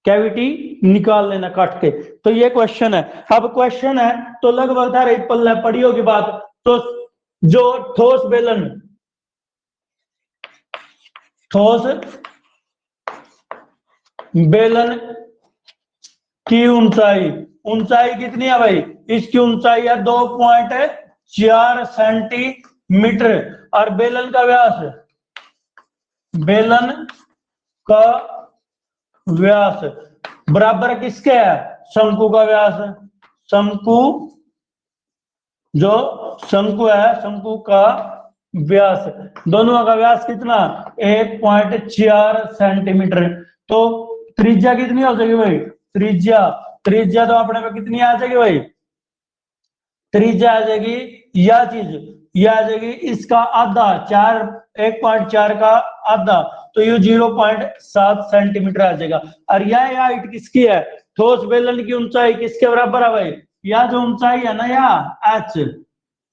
कैविटी निकाल लेना काट के। तो ये क्वेश्चन है। अब क्वेश्चन है तो लगभग था रही पल्ले पड़ी होगी बात। तो जो ठोस बेलन की ऊंचाई कितनी है भाई, इसकी ऊंचाई है 2.4 सेंटीमीटर। और बेलन का व्यास बराबर किसके है, शंकु का व्यास। शंकु है, शंकु का व्यास, दोनों का व्यास कितना, 1.4 सेंटीमीटर। तो त्रिज्या कितनी हो जाएगी भाई, त्रिज्या तो अपने पे कितनी आ जाएगी भाई, त्रिज्या आ जाएगी, यह आ जाएगी इसका आधा, 1.4 का आधा, तो ये 0.7 सेंटीमीटर आ जाएगा। और यह हाइट किसकी है, ठोस बेलन की ऊंचाई किसके बराबर है भाई, यह जो ऊंचाई है ना,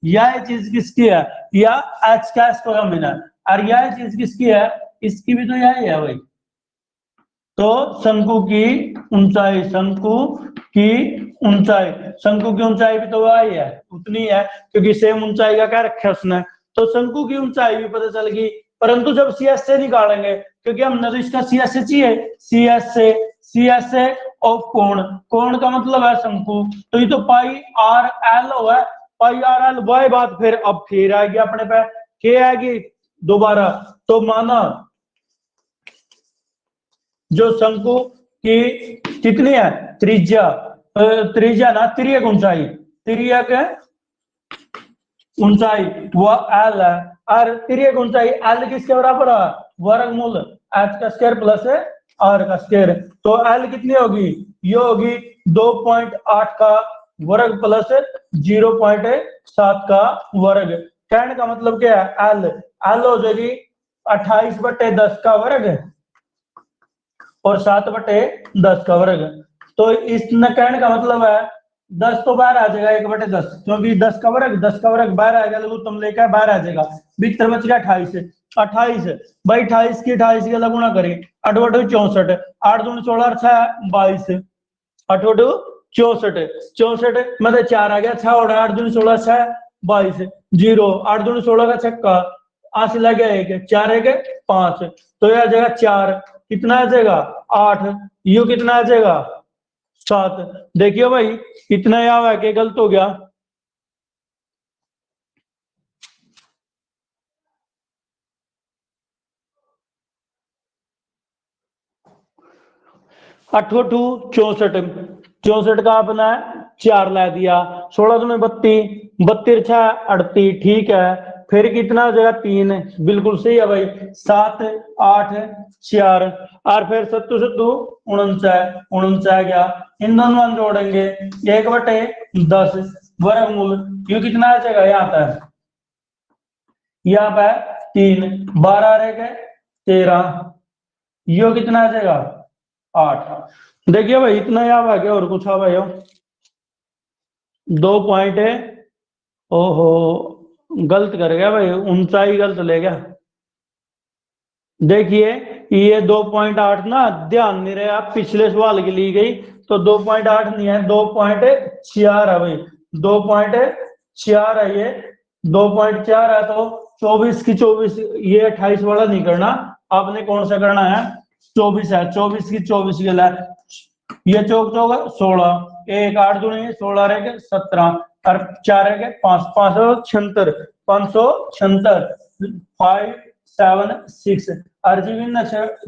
यह चीज किसकी है, या एच का स्क्वायर मिला। और यह चीज किसकी है, इसकी भी तो यही है भाई। तो शंकु की ऊंचाई भी तो वही है, उतनी है, क्योंकि सेम ऊंचाई का क्या रखा है उसने। तो शंकु की ऊंचाई भी पता चल गई। परंतु जब सीएस से निकालेंगे, क्योंकि हमने तो इसका सीएस से चाहिए, सीएस से और कोण का मतलब है शंकु, तो ये तो पाई आर एल है, पाई आर एल। वही बात फिर आएगी अपने पे, क्या आएगी दोबारा। तो माना जो शंकु की कितनी है त्रिज्या ना, तिर्यक ऊंचाई वो एल है। और तिर्यक ऊंचाई एल किसके बराबर है, वर्गमूल एच का स्क्वायर प्लस आर का स्क्वायर। तो एल कितनी होगी, ये होगी 2.8 का वर्ग प्लस 0.7 का वर्ग। कहने का मतलब क्या है, एल हो जाएगी 28/10 का वर्ग और 7/10 का वर्ग। तो इसमें कहने का मतलब है 10 तो बाहर आ जाएगा, 1/10, क्योंकि 10 का वर्ग बाहर आएगा, लघुत्तम लेकर बाहर आ जाएगा, भीतर बच गया 28 भाई, 28 के लगुणा करें, 8/64, 8 दूनी 16, 6 22, 8/64 मतलब 4 आ गया, 6 और 8 दूनी 16, 6 22, 0, 8 दूनी 16 का छक्का, आस लग गया 1, 4 1 5, तो यह आ जाएगा 4, कितना आ जाएगा 8, यू कितना आ जाएगा 7। देखियो भाई इतना यहाँ है कि गलत हो गया, अठोटू 64 का अपना 4 ला दिया, 16 में 32, 32 38, ठीक है। फिर कितना हो जाएगा 3, बिल्कुल सही है भाई, 7 8 4, और फिर 7 49 गया। इन दोनों जोड़ेंगे 1/10 वर्गमूल, यू कितना आ जाएगा, यहाँ पर यहाँ पे 3, 12 रहेगा 13, यो कितना आ जाएगा 8। देखिए भाई इतना याद आ गया, और कुछ आ भाई 2 पॉइंट है, ओहो गलत कर गया भाई, ऊंचाई गलत ले गया। देखिए ये 2.8 ना, ध्यान नहीं रहे आप, पिछले सवाल की ली गई, तो 2.8 नहीं है, 2.4 है भाई, 2.4 है ये, 2.4 है। तो 24 की 24, ये 28 वाला नहीं करना, आपने कौन सा करना है, 24 है, 24 की 24 के लिए ये चौक 16, 1 8 दूनी 16 रहे 17, और 4 है 5 576, 576, 5 7 6, और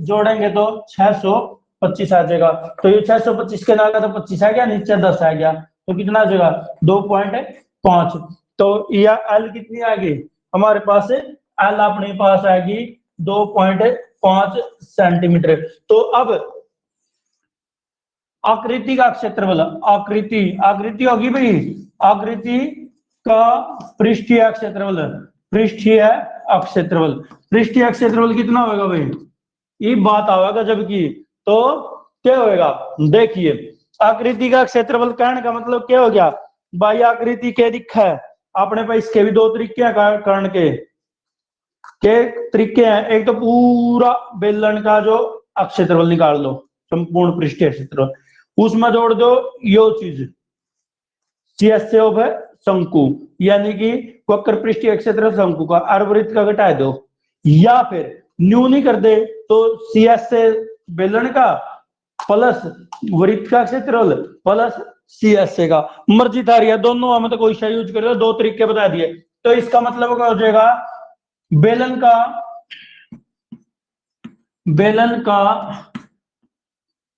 जोड़ेंगे तो 625 आ जाएगा। तो ये 625 के नाम का तो 25 आ गया, नीचे 10 आ गया, तो कितना आ जाएगा 2.5। तो यह एल कितनी आ गई हमारे पास, एल अपने पास आएगी 2.5 सेंटीमीटर। तो अब आकृति का क्षेत्रफल, आकृति होगी भाई, आकृति का पृष्ठीय क्षेत्रफल, पृष्ठीय क्षेत्रफल, पृष्ठीय क्षेत्रफल कितना होगा भाई, ये बात आवेगा जबकि, तो क्या होगा, देखिए आकृति का क्षेत्रफल कहने का मतलब क्या हो गया भाई, आकृति के दिखा है आपने भाई, इसके भी दो तरीके हैं करने के तरीके हैं, एक तो पूरा बेलन का जो क्षेत्रफल निकाल लो, संपूर्ण पृष्ठीय क्षेत्रफल, उसमें जोड़ दो यो चीज CSA ऑफ शंकु, यानी कि वक्र पृष्ठीय क्षेत्रफल शंकु का अर्धवृत्त का घटा दो, या फिर न्यू नहीं कर दे तो CSA बेलन का प्लस वृत्त का क्षेत्रफल प्लस CSA का, मर्जी था रही है दोनों, हमें तो कोई सा यूज कर दो, दो तरीके बता दिए। तो इसका मतलब क्या हो जाएगा, बेलन का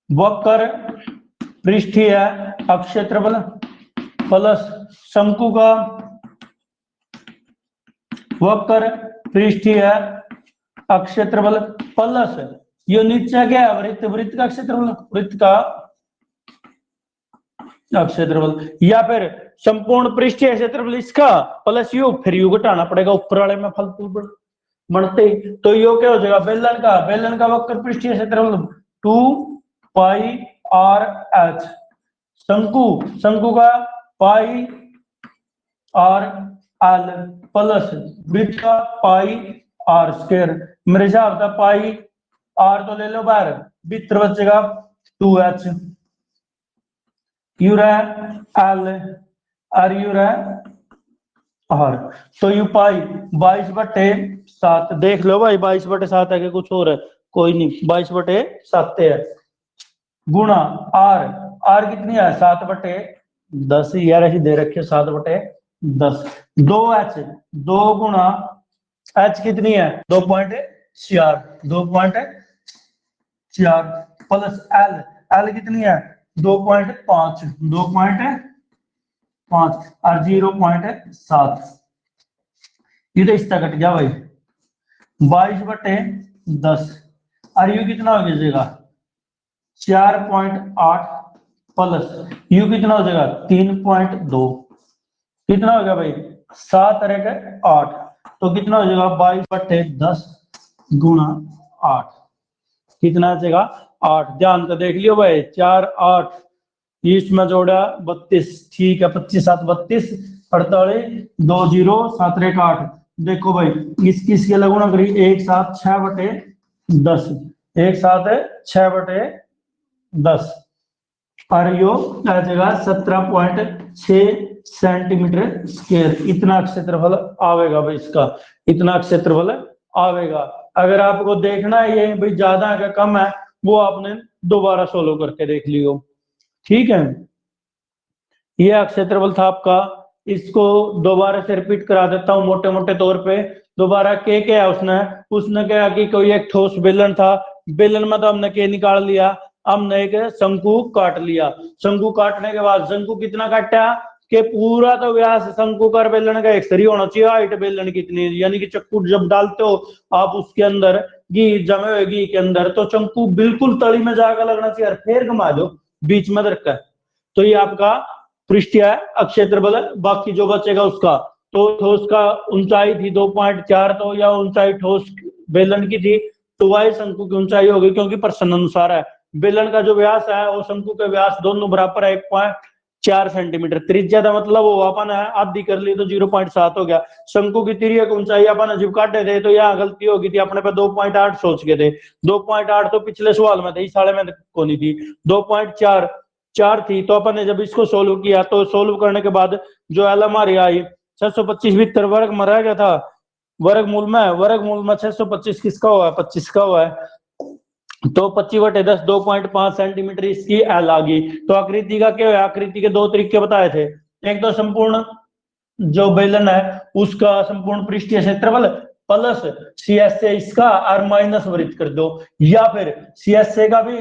वक्र पृष्ठीय क्षेत्रफल प्लस शंकु का वक्र पृष्ठीय क्षेत्रफल प्लस ये नीचे क्या है, वृत्त, वृत्त का क्षेत्रफल, वृत्त का क्षेत्रफल, या फिर संपूर्ण पृष्ठीय क्षेत्रफल इसका प्लस यू, फिर यू घटाना पड़ेगा ऊपर वाले में फालतू बढ़ते, तो यो क्या हो जाएगा, बेलन का वक्र पृष्ठीय क्षेत्रफल 2 पाई आर एच, शंकु का पाई आर एल प्लस वृत्त का पाई आर स्क्वायर, मेरे हिसाब से पाई आर तो ले लो बाहर, भीतर बचेगा 2h, यू रहा एल और यू रहा आर, तो यू पाई 22/7, देख लो भाई 22/7 है कि कुछ और है, कोई नहीं 22/7 है, गुणा आर कितनी है 7/10, यार ऐसी दे रखी है 7/10, 2h 2 गुणा h कितनी है 2.4 प्लस एल कितनी है 2.5 और 0.7, ये तो इसका कट गया भाई 22/10, और यू कितना हो जाएगा 4.8 प्लस यू कितना हो जाएगा 3.2, कितना हो गया भाई 7 और 8, तो कितना हो जाएगा 22/10 गुणा 8, कितना आ जाएगा 8, ध्यान तो देख लियो भाई 4 8, इसमें जोड़ा 32, ठीक है 25 7 32 48 2 0 7 1 8, देखो भाई किसके लगुणा करी 1 7 6/10, 1 7 6/10, और यो आ जाएगा 17.6 सेंटीमीटर स्क्वायर, इतना क्षेत्रफल आवेगा भाई, इसका इतना क्षेत्रफल आवेगा। अगर आपको देखना है ये भाई ज्यादा है क्या कम है, वो आपने दोबारा सोल्व करके देख लियो, ठीक है। ये क्षेत्रफल था आपका, इसको दोबारा से रिपीट करा देता हूँ मोटे मोटे तौर पे, दोबारा के क्या है उसने क्या कि कोई एक ठोस बेलन था, बेलन में तो हमने के निकाल लिया, हमने एक शंकु काट लिया, शंकु काटने के बाद शंकु कितना काटा कि पूरा तो व्यास शंकु का बेलन का एक सरी होना चाहिए, हाइट बेलन कितनी, यानी कि चक्कू जब डालते हो आप उसके अंदर घी जमे हुए घी के अंदर, तो चंकू बिल्कुल तली में जाकर लगना चाहिए, फिर घुमा दो बीच में रखकर, तो ये आपका पृष्ठीय क्षेत्रफल है। बाकी जो बचेगा उसका, तो ठोस का ऊंचाई थी 2.4, तो या ऊंचाई ठोस बेलन की थी, तो वही शंकु की ऊंचाई होगी, क्योंकि प्रश्न अनुसार है। बेलन का जो व्यास है और शंकु के व्यास दोनों बराबर है 1.4 सेंटीमीटर, त्रिज्या का मतलब वो अपन है आधी कर ली तो 0.7 हो गया। शंकु की तिर्यक ऊंचाई अपन जब काटे थे तो यहाँ गलती होगी थी, अपने पे 2.8 सोच के थे, 2.8 तो पिछले सवाल में थे, इस साल में को नहीं थी, 2.4 थी, तो अपन ने जब इसको सोल्व किया तो सोल्व करने के बाद जो एल हमारी आई 625 भीतर वर्ग में रह गया था, वर्गमूल में 625 किसका हुआ है 25 का हुआ है, तो 25/10 2.5 सेंटीमीटर इसकी एल आ गई। तो आकृति का क्या है, आकृति के दो तरीके बताए थे, एक तो संपूर्ण जो बेलन है उसका संपूर्ण पृष्ठीय क्षेत्रफल प्लस CSA इसका और माइनस वृत्त कर दो, या फिर CSA का भी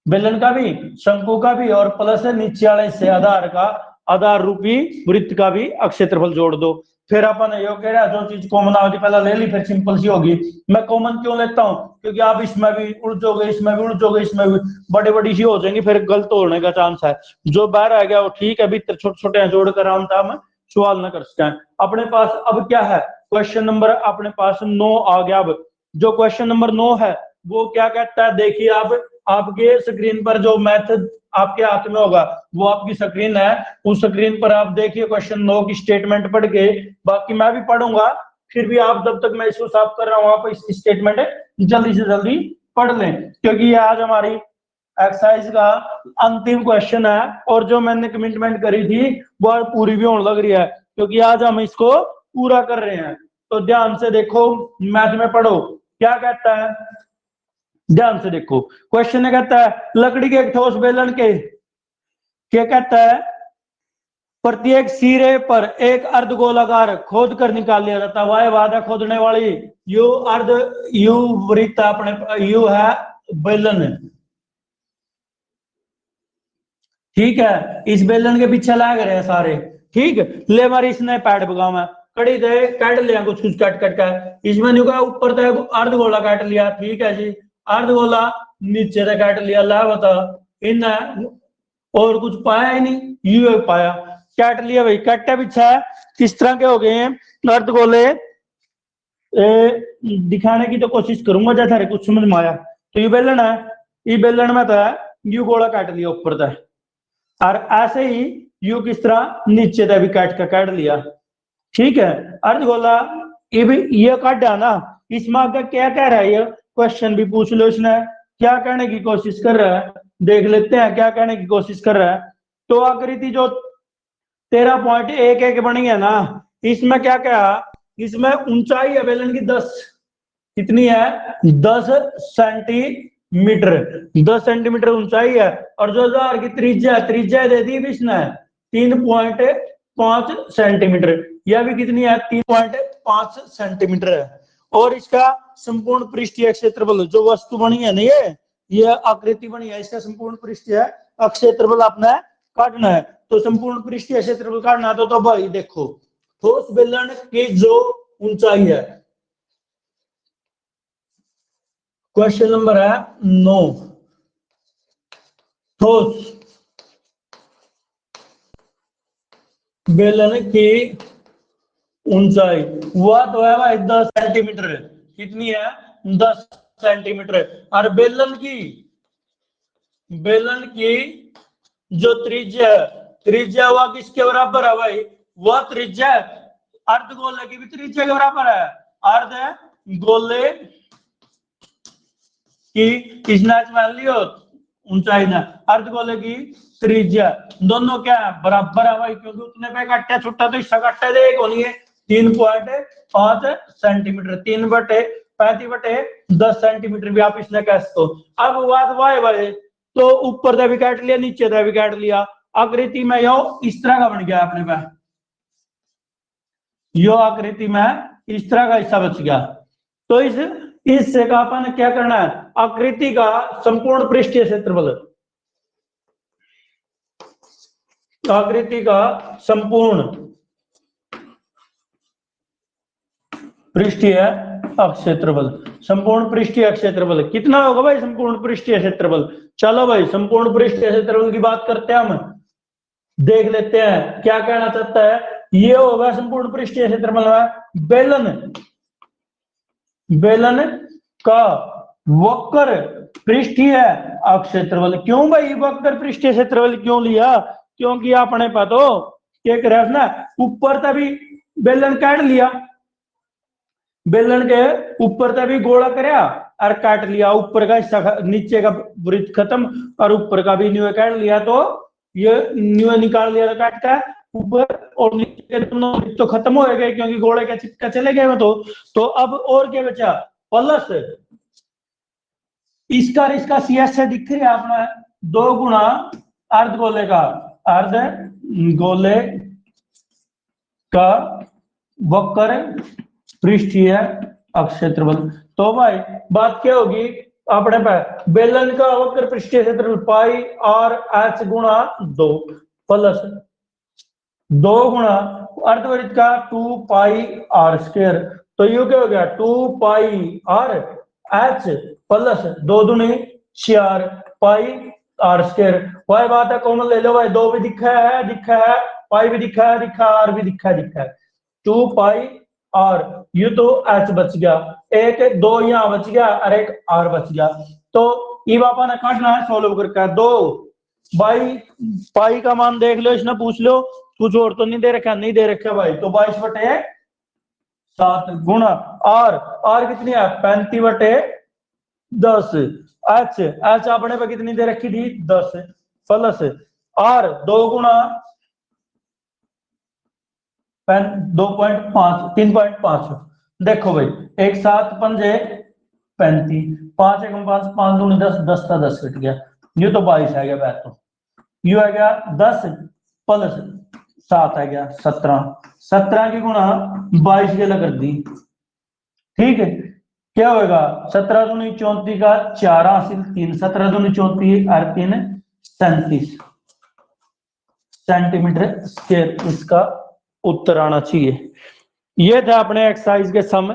बेलन का भी शंकु का भी और प्लस नीचे वाले से आधार रूपी वृत्त का भी क्षेत्रफल जोड़ दो। फिर अपन यो कह रहा जो चीज कॉमन आवती पहला ले ली, फिर सिंपल सी होगी। मैं कॉमन क्यों लेता हूँ, क्योंकि आप इसमें भी उड़ जाओगे, इसमें भी उड़ जाओगे, इसमें भी बड़ी सी हो जाएंगी, फिर गलत होने का चांस है। जो बाहर आ गया वो ठीक है, भीतर छोटे छोटे जोड़ कर हम सवाल ना कर सकें। अपने पास अब क्या है, क्वेश्चन नंबर अपने पास 9 आ गया। अब जो क्वेश्चन नंबर 9 है वो क्या कहता है, देखिए आप, आपके स्क्रीन पर जो मेथड आपके हाथ में होगा वो आपकी स्क्रीन है, उस स्क्रीन पर आप देखिए क्वेश्चन 9 की स्टेटमेंट पढ़ के, बाकी मैं भी पढ़ूंगा, फिर भी आप जब तक मैं इसको साफ कर रहा हूँ आप इस स्टेटमेंट जल्दी से जल्दी पढ़ लें, क्योंकि ये आज हमारी एक्सरसाइज का अंतिम क्वेश्चन है और जो मैंने कमिटमेंट करी थी वो पूरी भी होने लग रही है, क्योंकि आज हम इसको पूरा कर रहे हैं। तो ध्यान से देखो, मैथ में पढ़ो क्या कहता है, ध्यान से देखो। क्वेश्चन कहता है लकड़ी के एक ठोस बेलन के क्या कहता है, प्रत्येक सिरे पर एक अर्धगोलाकार खोद कर निकाल लिया जाता है। वह बात है खोदने वाली, यू अर्ध, यू वृत्त अपने, यू है बेलन, ठीक है, इस बेलन के पीछे लाग रहे हैं सारे, ठीक, ले मारी इसने पैड बगावा कड़ी दे काट लिया, कुछ कुछ काट काट का इसमें न्यू का ऊपर तक अर्धगोला काट लिया, ठीक है जी, अर्धगोला नीचे तक काट लिया, ला बता इन और कुछ पाया ही नहीं, यू पाया, काट लिया भाई, काटा पीछा किस तरह के हो गए हैं अर्धगोले, दिखाने की तो कोशिश करूंगा जैसा कुछ समझ में आया। तो ये बेलन है, ये बेलन में था यू गोला काट लिया ऊपर तक, और ऐसे ही यू किस तरह नीचे तक भी काट लिया, ठीक है, अर्धगोला ये भी ये काटा ना, इसमें आगे क्या कह रहा है, ये क्वेश्चन भी पूछ लो इसने क्या कहने की कोशिश कर रहा है, देख लेते हैं क्या कहने की कोशिश कर रहा है। तो आकृति जो 13.11 बनी है ना, इसमें क्या कहा, इसमें ऊंचाई है बेलन की 10, कितनी है 10 सेंटीमीटर, 10 सेंटीमीटर ऊंचाई है, और जो जार की त्रिज्या दे दी इसने 3.5 सेंटीमीटर, यह भी कितनी है 3.5 सेंटीमीटर है, और इसका संपूर्ण पृष्ठीय क्षेत्रफल जो वस्तु बनी है ना, ये आकृति बनी है, इसका संपूर्ण पृष्ठीय क्षेत्रफल आपने काटना है। तो संपूर्ण पृष्ठीय क्षेत्रफल काटना है तो भाई देखो ठोस बेलन की जो ऊंचाई है, क्वेश्चन नंबर है 9, ठोस बेलन की ऊंचाई वह तो है भाई 10 सेंटीमीटर, कितनी है 10 सेंटीमीटर, और बेलन की जो त्रिज्या हुआ किसके बराबर है भाई, वह त्रिज्या अर्धगोले की भी त्रिज्या के बराबर है, अर्धगोले की स्नैच मान लियो ऊंचाई ना, अर्धगोले की त्रिज्या दोनों क्या है बराबर है भाई, क्योंकि उतने पे काटा छुट्टा तो हिस्सा काटा दे एक होनी है 3.5 सेंटीमीटर, 3/35/10 सेंटीमीटर भी आप इसने कह सकते हो। अब बात वाई भाई, तो ऊपर का भी काट लिया नीचे का भी काट लिया, आकृति में यो इस तरह का बन गया अपने पास, यो आकृति में इस तरह का हिस्सा बच गया। तो इससे का अपन क्या करना है, आकृति का संपूर्ण पृष्ठीय क्षेत्रफल, आकृति का संपूर्ण पृष्ठीय क्षेत्रफल, संपूर्ण पृष्ठीय क्षेत्रफल कितना होगा भाई, संपूर्ण पृष्ठीय क्षेत्रफल, चलो भाई संपूर्ण पृष्ठीय क्षेत्रफल की बात करते हैं हम, देख लेते हैं क्या कहना चाहता है। ये होगा संपूर्ण पृष्ठीय क्षेत्रफल है बेलन का वक्र पृष्ठीय क्षेत्रफल। क्यों भाई वक्र पृष्ठीय क्षेत्रफल क्यों लिया, क्योंकि आपने पता क्या करे ना, ऊपर तभी बेलन काट लिया, बेलन के ऊपर तभी गोला कराया और काट लिया, ऊपर का हिस्सा नीचे का वृत्त खत्म और ऊपर का भी न्यू काट लिया, तो ये न्यू निकाल लिया काट का, ऊपर और नीचे के दोनों तो खत्म हो गए क्योंकि गोले का चिपका चले गए तो अब और क्या बचा प्लस इसका सीएस से दिख रहा है अपना 2 गुना अर्धगोले का वक्र पृष्ठीय क्षेत्रफल। तो भाई बात क्या होगी अपने पे, बेलन का वक्र पृष्ठीय क्षेत्रफल पाई आर एच गुणा 2 प्लस 2 गुणा अर्धवृत्त का 2 पाई आर स्क्वायर, तो ये क्या हो गया 2 पाई आर एच प्लस 2 दूनी 4 पाई आर स्क्वायर। वही बात है कॉमन ले लो भाई, 2 भी दिखा है पाई भी दिखा है, आर भी दिखा है 2 पाई आर, ये तो एच बच गया, एक 2 यहाँ बच गया और एक आर बच गया। तो ये पापा ने काटना है सोल्व करके 2 भाई पाई का मान देख लो, इसने पूछ लो कुछ और तो नहीं दे रखा, नहीं दे रखा भाई, तो 22/7 गुणा आर कितनी है 35/10, एच आपने पे कितनी दे रखी थी 10 प्लस आर 2 गुणा 2.5 3.5। देखो भाई 1 7 पंजे 35, 5 1 5 5 दूनी 10, 10 का 10 कट गया, ये तो 22 आ गया बैठ, तो ये आ गया 10 प्लस 7 आ गया 17, 17 की गुणा 22 के लग दी, ठीक है क्या होगा 17 दूनी 34 का 4 हासिल 3, 17 दूनी 34 और 3 37 सेंटीमीटर स्क्वायर इसका उत्तर आना चाहिए। ये था अपने एक्सरसाइज के सम।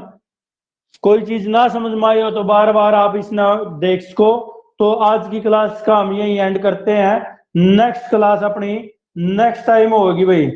कोई चीज ना समझ में आई हो तो बार बार आप इसना देख सको। तो आज की क्लास का हम यही एंड करते हैं, नेक्स्ट क्लास अपनी नेक्स्ट टाइम होगी भाई